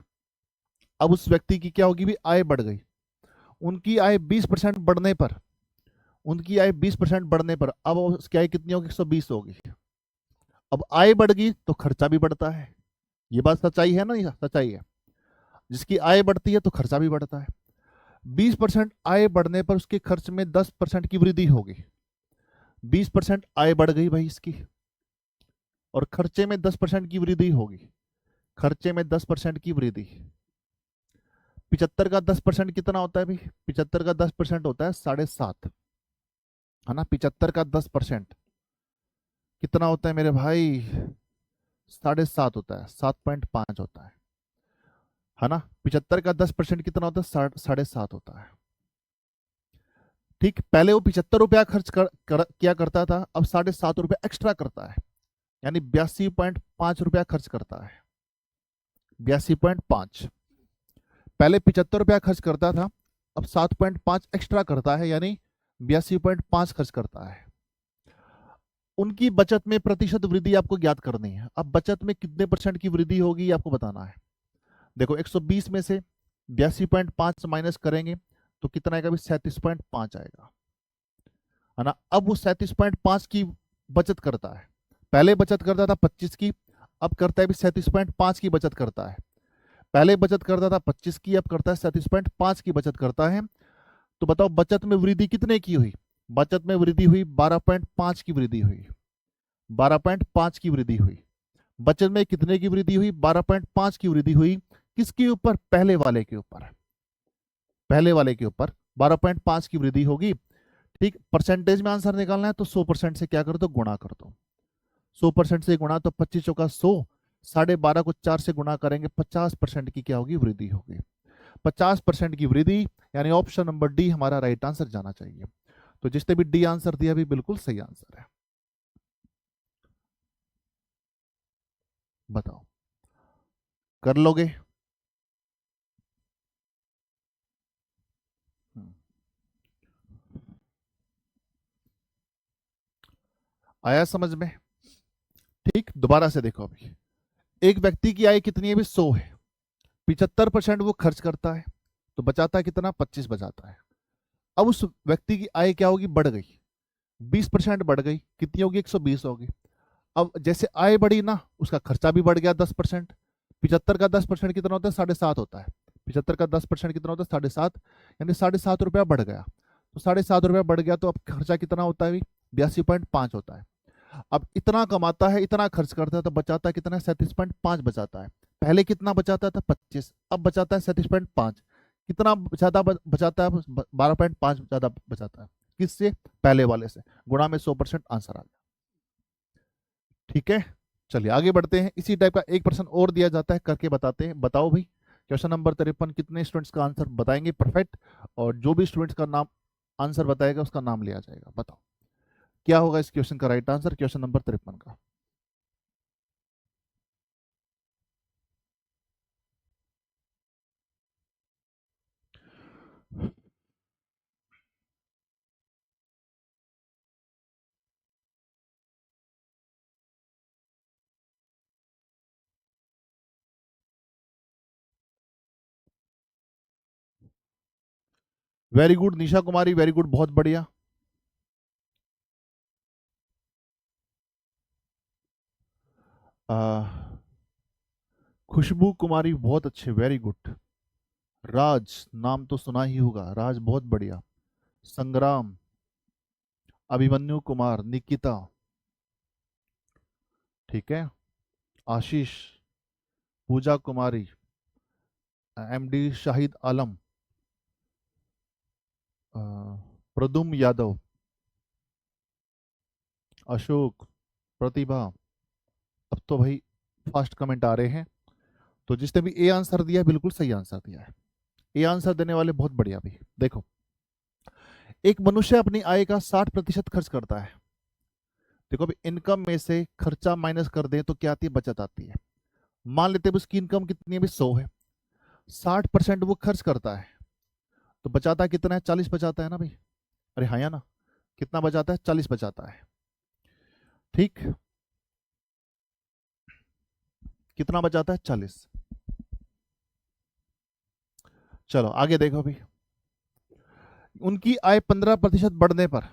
अब उस व्यक्ति की क्या होगी भी, आय बढ़ गई। उनकी आय 20% बढ़ने पर, उनकी आय 20% बढ़ने पर अब उसकी आय कितनी होगी, 120 होगी। अब आय बढ़ गई तो खर्चा भी बढ़ता है, ये बात सच्चाई है ना, ये सच्चाई है। जिसकी आय बढ़ती है तो खर्चा भी बढ़ता है। 20% आय बढ़ने पर उसके खर्च में 10% की वृद्धि होगी। 20% आय बढ़ गई भाई इसकी, और खर्चे में 10% की वृद्धि होगी, खर्चे में 10% की वृद्धि। 75 का 10% कितना होता है भाई, 75 का 10% होता है 7.5, है ना। 75 का 10% कितना होता है मेरे भाई, 7.5 होता है, 7.5 होता है ना। 75 का 10% कितना होता है, 7.5 होता है। ठीक, पहले वो 75 रुपया खर्च किया करता था, अब 7.5 रुपया एक्स्ट्रा करता है, यानी 82.5 रुपया खर्च करता है। 82.5, पहले 75 रुपया खर्च करता था, अब 7.5 एक्स्ट्रा करता है, यानी 82.5 खर्च करता है। उनकी बचत में प्रतिशत वृद्धि आपको ज्ञात करनी है। अब बचत में कितने परसेंट की वृद्धि होगी ये आपको बताना है। देखो 120 में से 82.5 माइनस करेंगे तो कितना आएगा, 37.5 आएगा, है ना। अब वो 37.5 की बचत करता है, पहले बचत करता था 25 की, अब करता है भी 37.5 की बचत करता है। पहले बचत करता था 25 की, अब करता है 37.5 की बचत करता है। तो बताओ बचत में वृद्धि कितने की हुई, बचत में वृद्धि हुई 12.5 की वृद्धि हुई, 12.5 की वृद्धि हुई। बचत में कितने की वृद्धि हुई? 12.5 की वृद्धि हुई। किसके ऊपर? पहले वाले के ऊपर। पहले वाले के ऊपर 12.5 की वृद्धि होगी। ठीक, परसेंटेज में आंसर निकालना है तो 100% से क्या कर दो? गुणा कर दो। 100% से गुणा तो 25 चौका 100, 12.5 को 4 से गुणा करेंगे, 50% की क्या होगी? वृद्धि होगी। 50% की वृद्धि, यानी ऑप्शन नंबर डी हमारा राइट आंसर जाना चाहिए। तो जिसने भी डी आंसर दिया भी बिल्कुल सही आंसर है। बताओ, कर लोगे? हम्म, आया समझ में? ठीक, दोबारा से देखो अभी। एक व्यक्ति की आय कितनी है? भी 100 है। 75% वो खर्च करता है, तो बचाता कितना? 25 बचाता है। अब उस व्यक्ति की आय क्या होगी? बढ़ गई, 20% बढ़ गई। कितनी होगी? 120 होगी। अब जैसे आय बढ़ी ना, उसका खर्चा भी बढ़ गया 10%। 75 का 10% कितना होता है? 7.5 होता है। 75 का 10% कितना होता है? 7.5, यानी 7.5 रुपया बढ़ गया। तो 7.5 रुपया बढ़ गया, तो अब खर्चा कितना होता है? 82.5 होता है। अब इतना कमाता है, इतना खर्च करता है, तो बचाता कितना? 37.5 बचाता है। पहले कितना बचाता था? 25, अब बचाता है 37.5। कितना ज्यादा बचाता है? 12.5 ज्यादा बचाता है। किससे? पहले वाले से। गुणा में 100% आंसर आ गया। ठीक है, चलिए आगे बढ़ते हैं। इसी टाइप का एक प्रश्न और दिया जाता है, करके बताते हैं। बताओ भाई, क्वेश्चन नंबर 53 कितने स्टूडेंट्स का आंसर बताएंगे परफेक्ट? और जो भी स्टूडेंट्स का नाम आंसर बताएगा उसका नाम लिया जाएगा। बताओ क्या होगा इस क्वेश्चन का राइट आंसर, क्वेश्चन नंबर 53 का? Very good Nisha Kumari, very good, बहुत बढ़िया। आ, खुशबू कुमारी बहुत अच्छे, वेरी गुड। राज, नाम तो सुना ही होगा, राज बहुत बढ़िया। संग्राम, अभिमन्यु कुमार, निकिता, ठीक है, आशीष, पूजा कुमारी, एमडी शाहिद आलम, अ, प्रदुम यादव, अशोक, प्रतिभा। अब तो भाई फास्ट कमेंट आ रहे हैं। तो जिसने भी ए आंसर दिया बिल्कुल सही आंसर दिया है। ए आंसर देने वाले बहुत बढ़िया भी। देखो, एक मनुष्य अपनी आय का 60% खर्च करता है। देखो अभी इनकम में से खर्चा माइनस कर दें तो क्या आती है? बचत आती है। मान लेते हैं उसकी इनकम कितनी है? अभी 100 है। 60% वो खर्च करता है, तो बचाता कितना है? 40 बचाता है ना भाई। अरे हाँ या ना? कितना बचाता है? 40 बचाता है। ठीक, कितना बचाता है? 40। चलो आगे देखो भाई। उनकी आय 15% बढ़ने पर,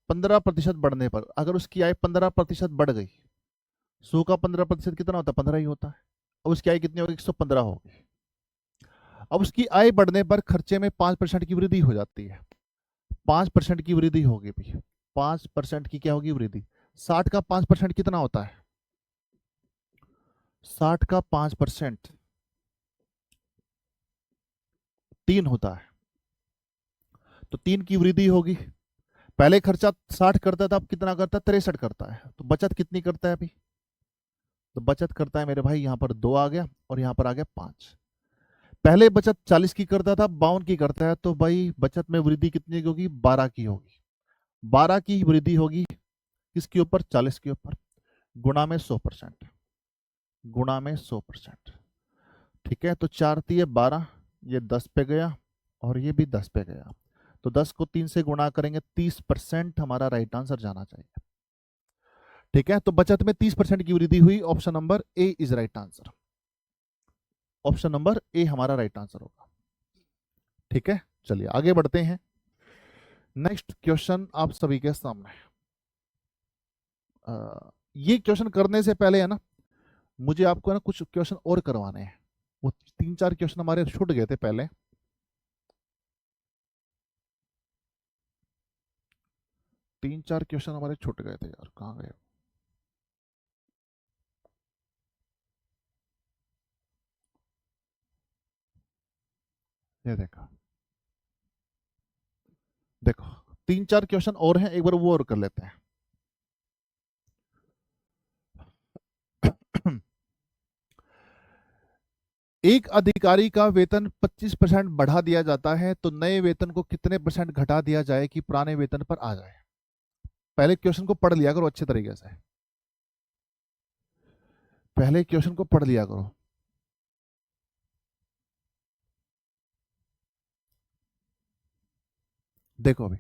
15% बढ़ने पर अगर उसकी आय 15% बढ़ गई, 100 का 15% कितना होता है? 15 ही होता है। अब उसकी आय कितनी होगी? 115 होगी। अब उसकी आय बढ़ने पर खर्चे में 5% की वृद्धि हो जाती है। 5% की वृद्धि होगी भी। 5% की क्या होगी? वृद्धि। 60 का 5% कितना होता है? 60 का 5% 3 होता है। तो 3 की वृद्धि होगी। पहले खर्चा 60 करता था, अब कितना करता है? 63 करता है। तो बचत कितनी करता है अभी? तो बचत करता है मेरे भाई, यहां पर 2 आ गया और यहां पर आ गया 5। पहले बचत 40 की करता था, 52 की करता है, तो भाई बचत में वृद्धि कितनी की होगी? 12 की होगी। 12 की वृद्धि होगी। किसके ऊपर? 40 के ऊपर। गुणा में 100%। गुणा में 100%। ठीक है, तो 4 तिये 12, ये 10 पे गया और ये भी 10 पे गया। तो 10 को 3 से गुणा करेंगे, 30% हमारा राइट आंसर जाना चाहिए। ठीक है, तो बचत में 30% की वृद्धि हुई। Option number A is right answer. Option number A हमारा राइट आंसर होगा। ठीक है, चलिए आगे बढ़ते हैं। नेक्स्ट क्वेश्चन आप सभी के सामने। ये क्वेश्चन करने से पहले है ना, मुझे आपको है ना कुछ क्वेश्चन और करवाने हैं। वो 3-4 क्वेश्चन हमारे छूट गए थे पहले। 3-4 क्वेश्चन हमारे छूट गए थे यार, कहाँ गए? ये देखो, देखो 3-4 क्वेश्चन और हैं, एक बार वो और कर लेते हैं। एक अधिकारी का वेतन 25% बढ़ा दिया जाता है तो नए वेतन को कितने परसेंट घटा दिया जाए कि पुराने वेतन पर आ जाए? पहले क्वेश्चन को पढ़ लिया करो अच्छे तरीके से, पहले क्वेश्चन को पढ़ लिया करो। देखो अभी,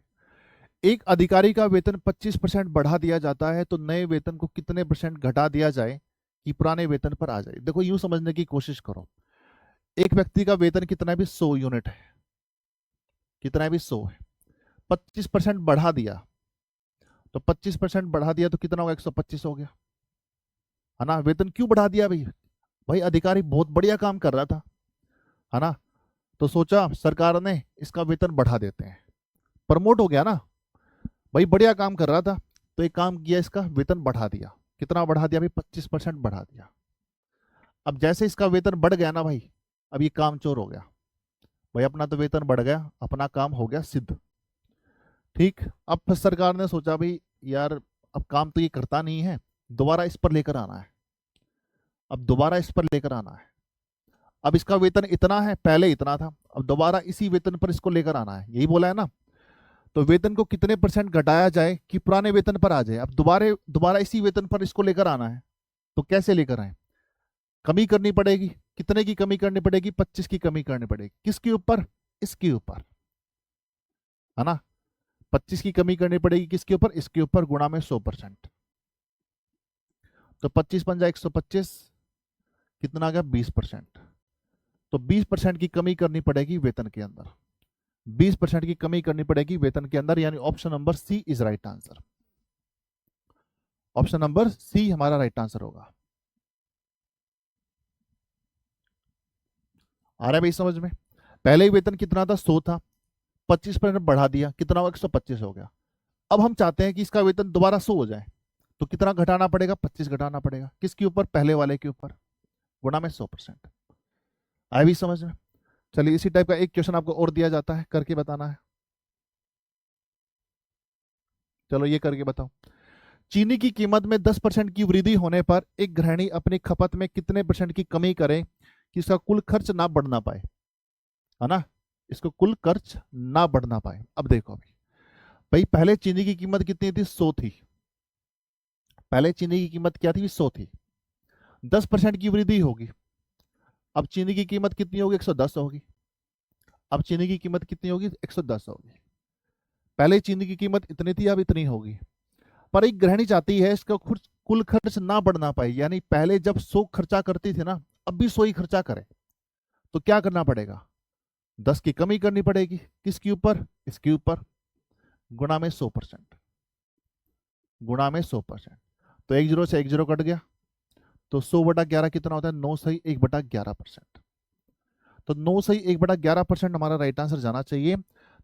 एक अधिकारी का वेतन 25% बढ़ा दिया जाता है तो नए वेतन को कितने परसेंट घटा दिया जाए कि पुराने वेतन पर आ जाए? देखो यूं समझने की कोशिश करो, एक व्यक्ति का वेतन कितना भी 100 यूनिट है, कितना भी 100 है, 25% बढ़ा दिया, तो 25% बढ़ा दिया तो कितना होगा? 125 हो गया, है ना? वेतन क्यों बढ़ा दिया भाई? भाई अधिकारी बहुत बढ़िया काम कर रहा था, है ना? तो सोचा सरकार ने इसका वेतन बढ़ा देते हैं, प्रमोट हो गया ना भाई, बढ़िया काम कर रहा था, तो एक काम किया, इसका वेतन बढ़ा दिया। कितना बढ़ा दिया भाई? 25% बढ़ा दिया। अब जैसे इसका वेतन बढ़ गया ना भाई, अब ये काम चोर हो गया भाई, अपना तो वेतन बढ़ गया, अपना काम हो गया सिद्ध। ठीक, अब फिर सरकार ने सोचा भाई यार, अब काम तो ये करता नहीं है, दोबारा इस पर लेकर आना है, अब दोबारा इस पर लेकर आना है। अब इसका वेतन इतना है, पहले इतना था, अब दोबारा इसी वेतन पर इसको लेकर आना है, यही बोला है ना? तो वेतन को कितने परसेंट घटाया जाए कि पुराने वेतन पर आ जाए? अब दोबारा दोबारा इसी वेतन पर इसको लेकर आना है, तो कैसे लेकर आए? कमी करनी पड़ेगी। कितने की कमी करनी पड़ेगी? 25 की कमी करनी पड़ेगी। किसके ऊपर? इसके ऊपर, है ना? 25 की कमी करनी पड़ेगी किसके ऊपर? इसके ऊपर, गुणा में 100%। तो 25 पंजा 125, कितना आ गया? 20%। तो 20% की कमी करनी पड़ेगी वेतन के अंदर, 20% की कमी करनी पड़ेगी वेतन के अंदर, यानी option number C is right answer. Option number C हमारा राइट आंसर होगा। आ रहा है भाई समझ में? पहले ही वेतन कितना था? 100 था, 25% बढ़ा दिया, कितना हुआ? 125 हो गया। अब हम चाहते हैं कि इसका वेतन दोबारा 100 हो जाए, तो कितना घटाना पड़ेगा? 25 घटाना पड़ेगा। किसके ऊपर? पहले वाले के ऊपर, गुणा में 100%। आया भी समझ में? चलिए इसी टाइप का एक क्वेश्चन आपको और दिया जाता है, करके बताना है। चलो ये करके बताओ। चीनी की कीमत में 10% की वृद्धि होने पर एक गृहिणी अपनी खपत में कितने परसेंट की कमी करे कि इसका कुल खर्च ना बढ़ना पाए, है ना? इसको कुल खर्च ना बढ़ना पाए। अब देखो अभी, भाई पहले चीनी की कीमत कितनी थी? 100 थी। पहले चीनी की कीमत क्या थी? 100 थी। 10% की वृद्धि होगी, अब चीनी की कीमत कितनी होगी? 110 होगी। अब चीनी की कीमत कितनी होगी? 110 होगी। पहले चीनी की कीमत इतनी थी, अब इतनी होगी। पर एक गृहिणी चाहती है इसका कुल खर्च ना बढ़ना पाए, यानी पहले जब 100 खर्चा करती थी ना, अब भी 100 ही खर्चा करे, तो क्या करना पड़ेगा? 10 की कमी करनी पड़ेगी। किसके ऊपर? इसके ऊपर, गुणा में 100%। गुणा में 100%। तो एक जीरो से एक जीरो कट गया, तो 100/11 कितना होता है? 9 सही 1/11%। तो 9 सही 1/11% हमारा राइट आंसर जाना चाहिए।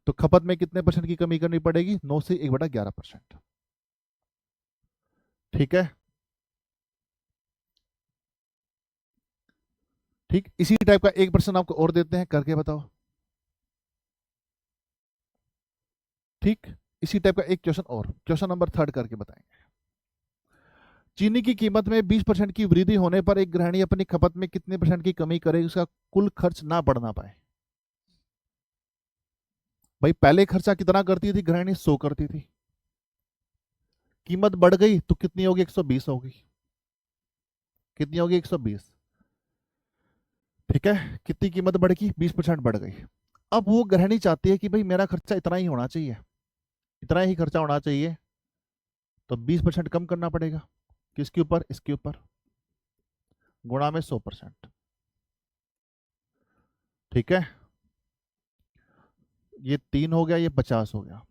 तो खपत में कितने परसेंट की कमी करनी पड़ेगी? 9 सही 1/11%। ठीक है, ठीक, इसी टाइप का एक प्रश्न आपको और देते हैं, करके बताओ। ठीक, इसी टाइप का एक क्वेश्चन और, क्वेश्चन नंबर 3 करके बताएंगे। चीनी की कीमत में 20% की वृद्धि होने पर एक गृहिणी अपनी खपत में कितने परसेंट की कमी करेगी उसका कुल खर्च ना बढ़ना पाए? भाई पहले खर्चा कितना करती थी गृहिणी? 100 करती थी। कीमत बढ़ गई तो कितनी होगी? 120 होगी। कितनी होगी? 120। ठीक है, कितनी कीमत बढ़ गई? 20% बढ़ गई। अब वो गृहिणी चाहती है कि भाई मेरा खर्चा इतना ही होना चाहिए, इतना ही खर्चा होना चाहिए, तो 20% कम करना पड़ेगा। किसके ऊपर? इसके ऊपर, गुणा में 100%। ठीक है, ये 3 हो गया, ये 50 हो गया,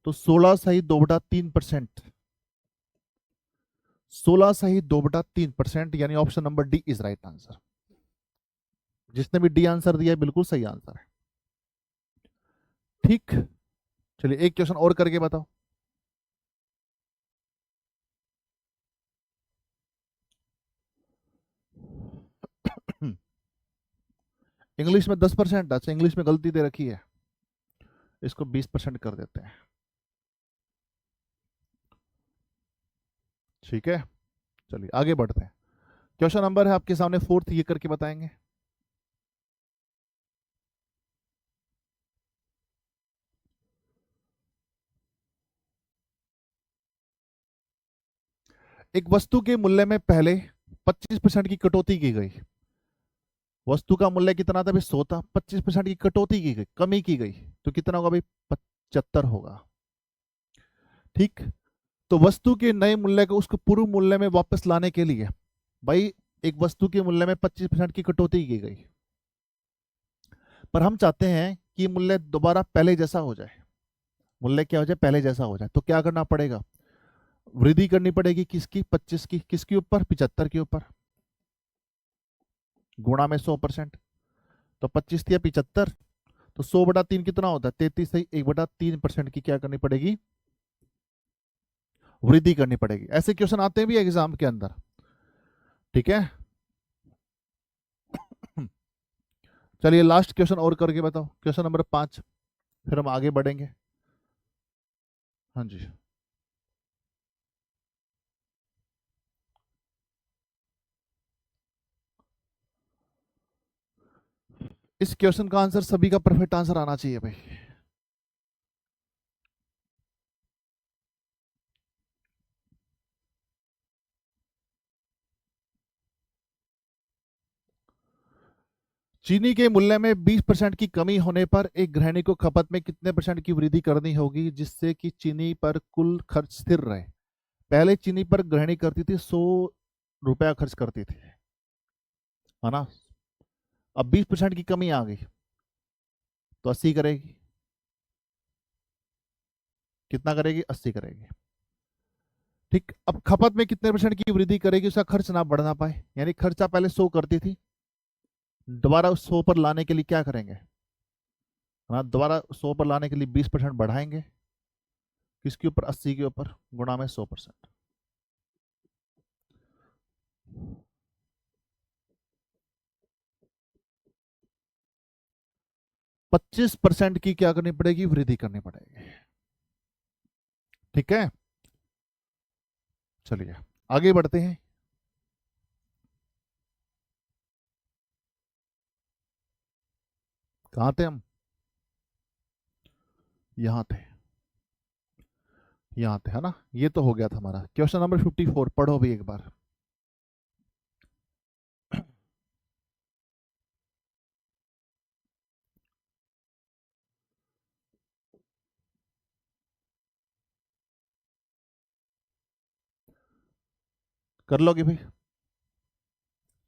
तो 16 सही 2/3%। 16 सही 2/3%, यानी option number D is right answer. जिसने भी डी आंसर दिया है बिल्कुल सही आंसर है। ठीक, चलिए एक क्वेश्चन और करके बताओ। इंग्लिश में 10%, अच्छा इंग्लिश में गलती दे रखी है, इसको 20% कर देते हैं। ठीक है, चलिए आगे बढ़ते हैं। क्वेश्चन नंबर है आपके सामने फोर्थ, ये करके बताएंगे। एक वस्तु के मूल्य में पहले 25% की कटौती की गई। वस्तु का मूल्य कितना था भाई? 100 था, 25% की कटौती की गई, कमी की गई, तो कितना होगा भाई? 75 होगा। ठीक, तो वस्तु के नए मूल्य को उसको पूर्व मूल्य में वापस लाने के लिए भाई एक वस्तु के मूल्य में 25% की कटौती की गई, पर हम चाहते हैं कि मूल्य दोबारा पहले जैसा हो जाए। मूल्य क्या हो जाए? पहले जैसा हो जाए। तो क्या करना पड़ेगा? वृद्धि करनी पड़ेगी। किसकी? 25 की। किसके ऊपर? 75 के ऊपर, गुणा में 100%। तो 25 या 75, तो 100/3 कितना होता है? 33 सही। 1/3% की क्या करनी पड़ेगी? वृद्धि करनी पड़ेगी। ऐसे क्वेश्चन आते हैं भी एग्जाम के अंदर। ठीक है, चलिए लास्ट क्वेश्चन और करके बताओ, क्वेश्चन नंबर 5, फिर हम आगे बढ़ेंगे। हाँ जी, इस क्वेश्चन का आंसर सभी का परफेक्ट आंसर आना चाहिए भाई। चीनी के मूल्य में 20% की कमी होने पर एक गृहिणी को खपत में कितने परसेंट की वृद्धि करनी होगी जिससे कि चीनी पर कुल खर्च स्थिर रहे? पहले चीनी पर गृहिणी करती थी 100 रुपया खर्च करती थी, है ना। अब 20% की कमी आ गई, तो 80 करेगी। कितना करेगी? 80 करेगी। ठीक, अब खपत में कितने परसेंट की वृद्धि करेगी? उसका खर्च ना बढ़ना पाए, यानी खर्चा पहले 100 करती थी, दोबारा उस 100 पर लाने के लिए क्या करेंगे? हाँ, दोबारा 100 पर लाने के लिए 20% बढ़ाएंगे। किसके ऊपर? 80 के ऊपर, गुणा में 100%। 25% की क्या करनी पड़ेगी? वृद्धि करनी पड़ेगी। ठीक है, चलिए आगे बढ़ते हैं। कहाँ थे हम? यहाँ थे, यहाँ थे, है ना। ये तो हो गया था हमारा क्वेश्चन नंबर 54। पढ़ो भी एक बार। कर लोगे भाई?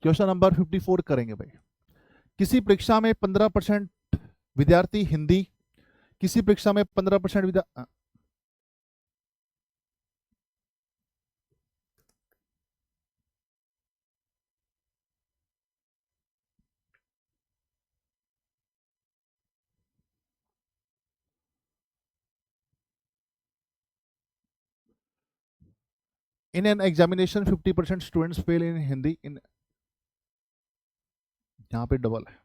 क्वेश्चन नंबर 54 करेंगे भाई। किसी परीक्षा में 15% विद्यार्थी हिंदी, किसी परीक्षा में 15% विद्यार्थी, in an examination 50% students fail in Hindi in, यहाँ पे डबल है।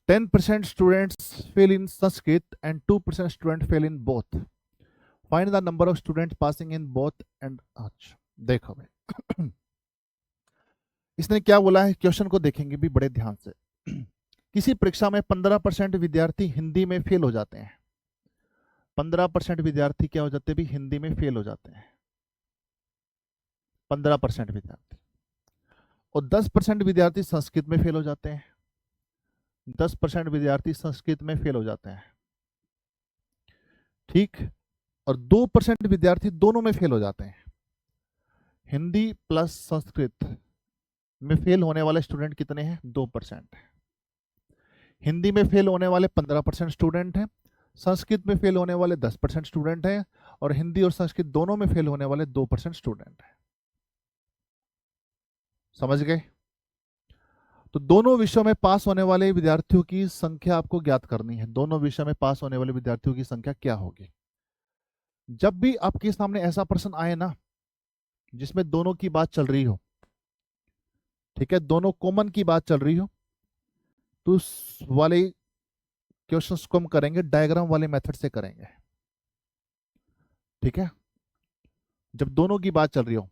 10% students fail in Sanskrit and 2% students fail in both. Find the number of students passing in both and अच्छा देखो भाई, इसने क्या बोला है? क्वेश्चन को देखेंगे भी बड़े ध्यान से। किसी परीक्षा में 15% विद्यार्थी हिंदी में फेल हो जाते हैं। 15% विद्यार्थी क्या हो जाते हैं भी? हिंदी में फेल हो जाते हैं, 15% विद्यार्थी। और 10% विद्यार्थी संस्कृत में फेल हो जाते हैं, 10% विद्यार्थी संस्कृत में फेल हो जाते हैं। ठीक, और 2% विद्यार्थी दोनों में फेल हो जाते हैं। हिंदी प्लस संस्कृत में फेल होने वाले स्टूडेंट कितने हैं? 2%। हिंदी में फेल होने वाले 15% स्टूडेंट हैं, संस्कृत में फेल होने वाले 10% स्टूडेंट हैं, और हिंदी और संस्कृत दोनों में फेल होने वाले 2% स्टूडेंट हैं। समझ गए? तो दोनों विषयों में पास होने वाले विद्यार्थियों की संख्या आपको ज्ञात करनी है। दोनों विषय में पास होने वाले विद्यार्थियों की संख्या क्या होगी? जब भी आपके सामने ऐसा प्रश्न आए ना जिसमें दोनों की बात चल रही हो, ठीक है, दोनों कॉमन की बात चल रही हो, तो उस वाले क्वेश्चंस को हम करेंगे डायग्राम वाले मेथड से करेंगे। ठीक है, जब दोनों की बात चल रही हो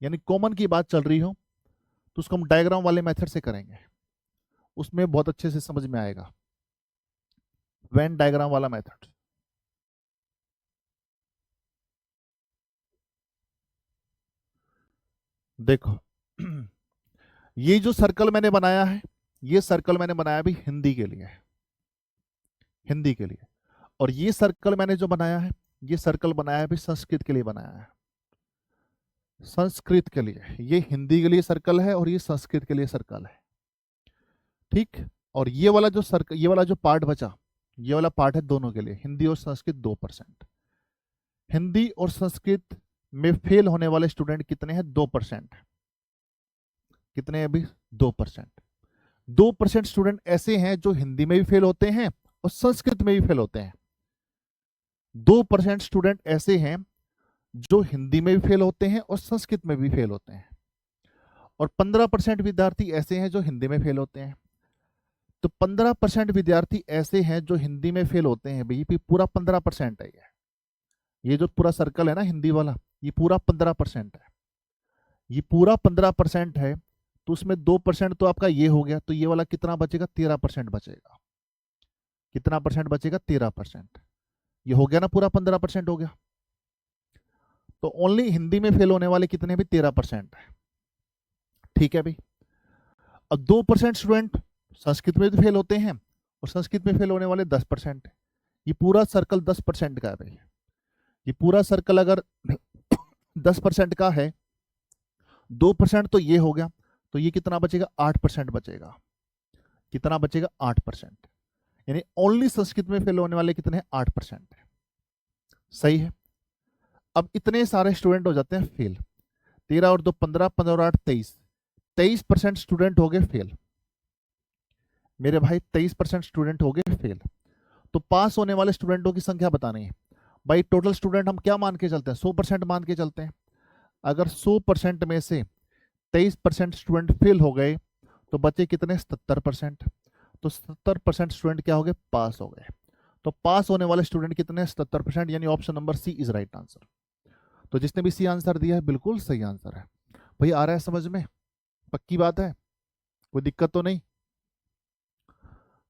यानी कॉमन की बात चल रही हो तो उसको हम डायग्राम वाले मेथड से करेंगे, उसमें बहुत अच्छे से समझ में आएगा। वेन डायग्राम वाला मेथड। देखो ये जो सर्कल मैंने बनाया है, ये सर्कल मैंने बनाया भी हिंदी के लिए, हिंदी के लिए। और ये सर्कल मैंने जो बनाया है, ये सर्कल बनाया भी संस्कृत के लिए बनाया है, संस्कृत के लिए। ये हिंदी के लिए सर्कल है और ये संस्कृत के लिए सर्कल है। ठीक, और ये वाला जो सर्कल, ये वाला जो पार्ट बचा, ये वाला पार्ट है दोनों के लिए, हिंदी और संस्कृत 2%। हिंदी और संस्कृत में फेल होने वाले स्टूडेंट कितने हैं? 2%। कितने हैं अभी? 2%। 2% स्टूडेंट ऐसे हैं जो हिंदी में भी फेल होते हैं और संस्कृत में भी फेल होते हैं। 2% स्टूडेंट ऐसे हैं जो हिंदी में भी फेल होते हैं और संस्कृत में भी फेल होते हैं। और 15% विद्यार्थी ऐसे हैं जो हिंदी में फेल होते हैं। तो 15% विद्यार्थी ऐसे हैं जो हिंदी में फेल होते हैं। भाई पूरा 15% है ये जो पूरा सर्कल है ना हिंदी वाला, ये पूरा 15% है। ये पूरा 15% है, तो उसमें 2% तो आपका ये हो गया, तो ये वाला कितना बचेगा? 13% बचेगा। कितना परसेंट बचेगा? 13%। ये हो गया ना, पूरा 15% हो गया। तो ओनली हिंदी में फेल होने वाले कितने? भी 13% है। ठीक है भाई। अब 2% स्टूडेंट संस्कृत में भी फेल होते हैं और संस्कृत में फेल होने वाले 10% है। ये पूरा सर्कल 10% का है भाई। ये पूरा सर्कल अगर 10% का है, 2% तो ये हो गया, तो ये कितना बचेगा? 8% बचेगा। कितना बचेगा? 8%। यानी ओनली संस्कृत में फेल होने वाले कितने हैं? 8% है। सही है। अब इतने सारे स्टूडेंट हो जाते हैं फेल। 13 और 2 15, 15 और 8 23, 23% स्टूडेंट हो गए फेल। मेरे भाई 23% स्टूडेंट हो गए फेल। तो पास होने वाले स्टूडेंटों की संख्या बतानी है भाई। टोटल स्टूडेंट हम क्या मान के चलते हैं? 100% मान के चलते हैं। अगर 100% में से 23% स्टूडेंट फेल हो गए तो बचे कितने? 77%। तो 77% स्टूडेंट क्या हो गए? पास हो गए। तो पास होने वाले स्टूडेंट कितने? 77%। यानी option number C is right answer. तो जिसने भी सी आंसर दिया है बिल्कुल सही आंसर है। भाई आ रहा है समझ में? पक्की बात है? कोई दिक्कत तो नहीं?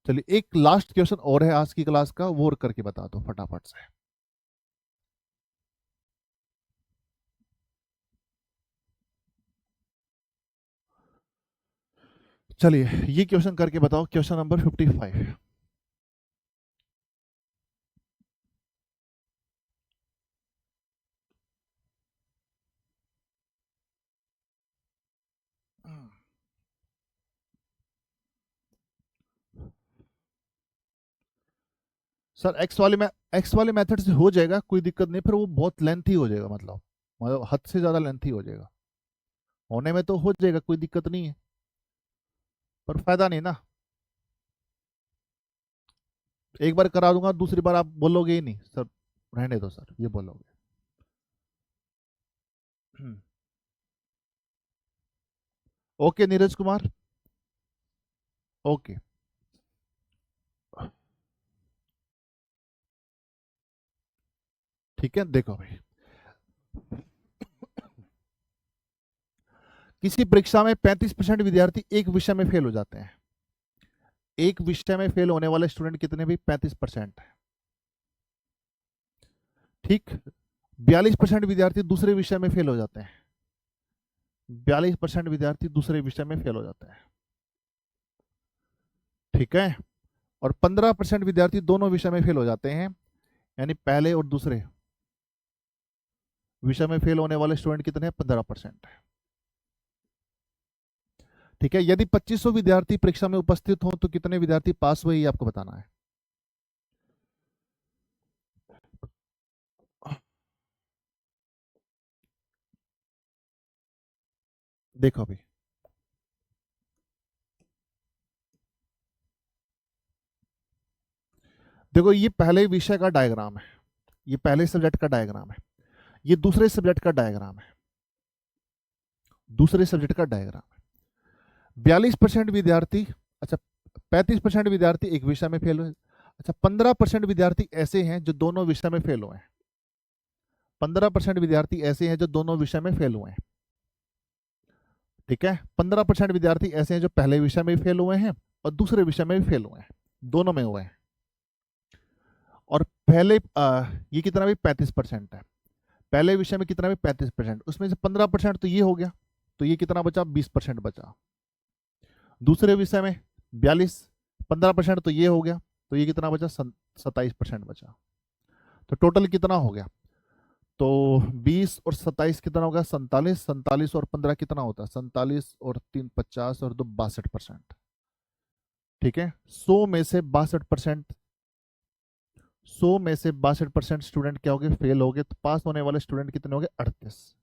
चलिए एक लास्ट क्वेश्चन और है आज की क्लास का, वो करके बता दो फटाफट से। चलिए ये क्वेश्चन करके बताओ, क्वेश्चन नंबर 55। सर एक्स वाले मेथड से हो जाएगा, कोई दिक्कत नहीं, फिर वो बहुत लेंथी हो जाएगा, मतलब हद से ज्यादा लेंथी हो जाएगा। होने में तो हो जाएगा, कोई दिक्कत नहीं है, पर फायदा नहीं ना। एक बार करा दूंगा, दूसरी बार आप बोलोगे ही नहीं सर, रहने दो सर, ये बोलोगे। ओके नीरज कुमार। ओके। ठीक है, देखो भाई, किसी परीक्षा में 35% विद्यार्थी एक विषय में फेल हो जाते हैं। एक विषय में फेल होने वाले स्टूडेंट कितने? भी 35% है। ठीक, 42% विद्यार्थी दूसरे विषय में फेल हो जाते हैं। 42% विद्यार्थी दूसरे विषय में फेल हो जाते हैं। ठीक है, और 15% विद्यार्थी दोनों विषय में फेल हो जाते हैं। यानी पहले और दूसरे विषय में फेल होने वाले स्टूडेंट कितने हैं? 15%। ठीक है, यदि 2500 विद्यार्थी परीक्षा में उपस्थित हो तो कितने विद्यार्थी पास हुए, ये आपको बताना है। देखो अभी, देखो ये पहले विषय का डायग्राम है। ये पहले सब्जेक्ट का डायग्राम है, ये दूसरे सब्जेक्ट का डायग्राम है, दूसरे सब्जेक्ट का डायग्राम है। 42% विद्यार्थी, अच्छा 35% विद्यार्थी एक विषय में फेल हुए। अच्छा 15% विद्यार्थी ऐसे हैं जो दोनों विषय में फेल हुए हैं। 15% विद्यार्थी ऐसे हैं जो दोनों विषय में फेल हुए हैं। ठीक है, 15% विद्यार्थी ऐसे हैं जो पहले विषय में भी फेल हुए हैं और दूसरे विषय में भी फेल हुए हैं, दोनों में हुए हैं। और पहले ये कितना भी 35% है, पहले विषय में कितना भी 35%, उसमें से 15% तो ये हो गया, तो ये कितना बचा, 20% बचा। दूसरे विषय में 42, 15% तो ये हो गया, तो ये कितना बचा, 27% बचा। तो टोटल कितना हो गया, तो 20 और 27 कितना होगा, 47, 47 और 15 कितना होता है, 47 और 3 50 और 2 62%। ठीक है, 100 में से 62%, 100 में से 62% स्टूडेंट क्या हो गए, फेल हो गए। तो पास होने वाले स्टूडेंट कितने हो गए, 38।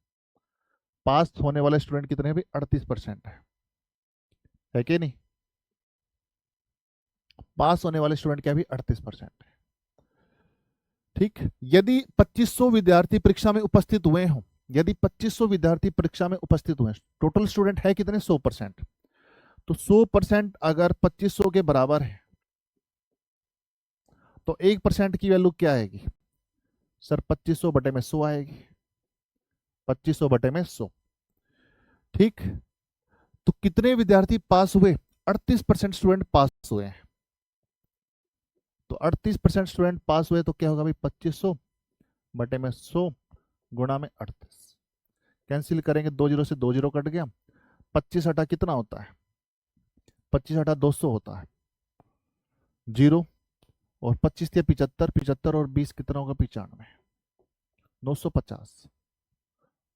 पास होने वाले स्टूडेंट कितने हैं भाई, 38% है कि नहीं। पास होने वाले स्टूडेंट क्या भी 38% है। ठीक, यदि 2500 विद्यार्थी परीक्षा में उपस्थित हुए हों, यदि 2500 विद्यार्थी परीक्षा में उपस्थित हुए, टोटल स्टूडेंट है कितने, 100%। तो 100% अगर 2500 के बराबर है तो 1% की वैल्यू क्या आएगी सर, 2500 बटे में 100 आएगी, 2500 बटे में 100। ठीक, तो कितने विद्यार्थी पास हुए, 38% स्टूडेंट पास हुए हैं। तो 38% स्टूडेंट पास हुए तो क्या होगा भाई, 2500 बटे में 100 गुणा में 38। कैंसिल करेंगे, 2 जीरो से 2 जीरो कट गया, 25 हटा कितना होता है, 25 हटा 200 होता है, जीरो, और 25 थे 75, 75 और 20 कितना होगा, 95, 950।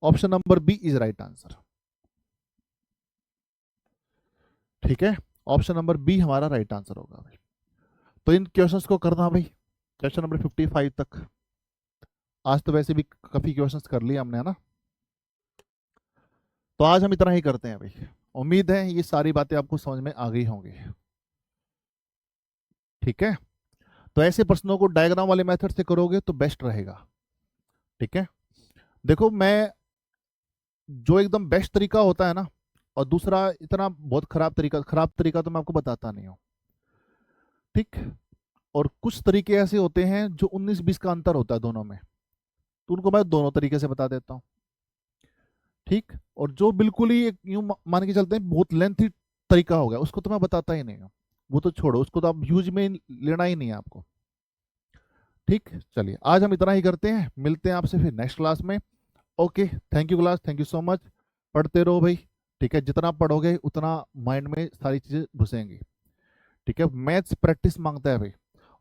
Option number B is right answer. ठीक है, ऑप्शन नंबर बी हमारा राइट आंसर होगा भाई। तो इन क्वेश्चंस को करना भाई, क्वेश्चन नंबर 55 तक। आज तो वैसे भी काफी क्वेश्चंस कर लिए हमने, है ना। तो आज हम इतना ही करते हैं भाई, उम्मीद है ये सारी बातें आपको समझ में आ गई होंगी। ठीक है, तो ऐसे प्रश्नों को डायग्राम वाले मेथड से करोगे तो बेस्ट रहेगा। ठीक है, देखो मैं जो एकदम बेस्ट तरीका होता है ना, और दूसरा इतना बहुत खराब तरीका तो मैं आपको बताता नहीं हूँ। ठीक, और कुछ तरीके ऐसे होते हैं जो 19-20 का अंतर होता है दोनों में, तो उनको मैं दोनों तरीके से बता देता हूँ। ठीक, और जो बिल्कुल ही यूं मान के चलते हैं बहुत लेंथी तरीका हो गया, उसको तो मैं बताता ही नहीं हूँ, वो तो छोड़ो, उसको तो आप यूज में लेना ही नहीं है आपको। ठीक, चलिए आज हम इतना ही करते हैं, मिलते हैं आपसे फिर नेक्स्ट क्लास में। Okay, thank you class, thank you so much. पढ़ते रहो भाई। ठीक है, जितना पढ़ोगे उतना माइंड में सारी चीजें घुसेंगी। ठीक है, मैथ्स प्रैक्टिस मांगता है भाई,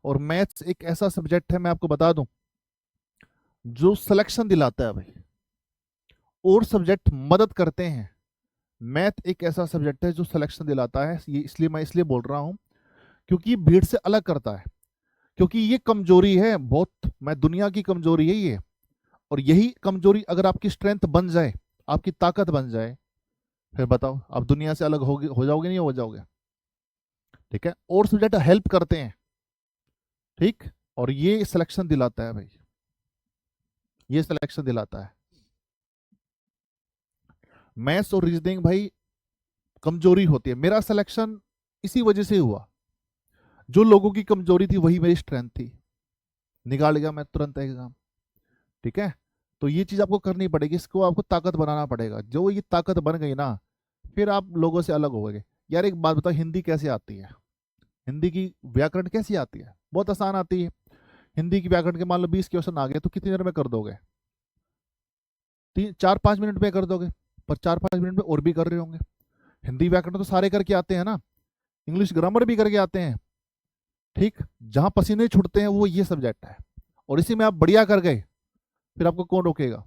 और मैथ्स एक ऐसा सब्जेक्ट है, मैं आपको बता दूं, जो सिलेक्शन दिलाता है भाई, और सब्जेक्ट मदद करते हैं। मैथ एक ऐसा सब्जेक्ट है जो सिलेक्शन दिलाता है, ये इसलिए मैं इसलिए बोल रहा हूं क्योंकि ये भीड़ से अलग करता है, क्योंकि ये कमजोरी है बहुत, मैं दुनिया की कमजोरी है ये, और यही कमजोरी अगर आपकी स्ट्रेंथ बन जाए, आपकी ताकत बन जाए, फिर बताओ आप दुनिया से अलग हो जाओगे नहीं हो जाओगे। ठीक है, और सब्जेक्ट हेल्प करते हैं। ठीक, और ये सिलेक्शन दिलाता है भाई, ये सिलेक्शन दिलाता है। मैथ्स और रीजनिंग भाई कमजोरी होती है, मेरा सिलेक्शन इसी वजह से हुआ, जो लोगों की कमजोरी थी वही मेरी स्ट्रेंथ थी, निकाल गया मैं तुरंत एग्जाम। ठीक है, तो ये चीज आपको करनी पड़ेगी, इसको आपको ताकत बनाना पड़ेगा, जो ये ताकत बन गई ना, फिर आप लोगों से अलग हो गए। यार एक बात बताओ, हिंदी कैसे आती है, हिंदी की व्याकरण कैसी आती है, बहुत आसान आती है। हिंदी की व्याकरण के मान लो 20 क्वेश्चन आ गए तो कितनी देर में कर दोगे, 4-5 मिनट में कर दोगे, पर 4-5 मिनट में और भी कर रहे होंगे। हिंदी व्याकरण तो सारे करके आते हैं ना, इंग्लिश ग्रामर भी करके आते हैं। ठीक, जहां पसीने छूटते हैं वो ये सब्जेक्ट है, और इसी में आप बढ़िया कर गए, फिर आपको कौन रोकेगा,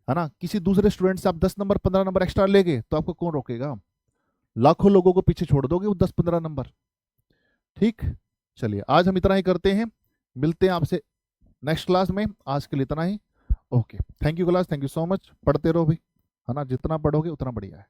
है ना। किसी दूसरे स्टूडेंट से आप 10 नंबर 15 नंबर एक्स्ट्रा ले गए तो आपको कौन रोकेगा, लाखों लोगों को पीछे छोड़ दोगे वो 10-15 नंबर। ठीक, चलिए आज हम इतना ही करते हैं, मिलते हैं आपसे नेक्स्ट क्लास में, आज के लिए इतना ही। Okay, thank you class, thank you so much. पढ़ते रहो भाई, है ना, जितना पढ़ोगे उतना बढ़िया है।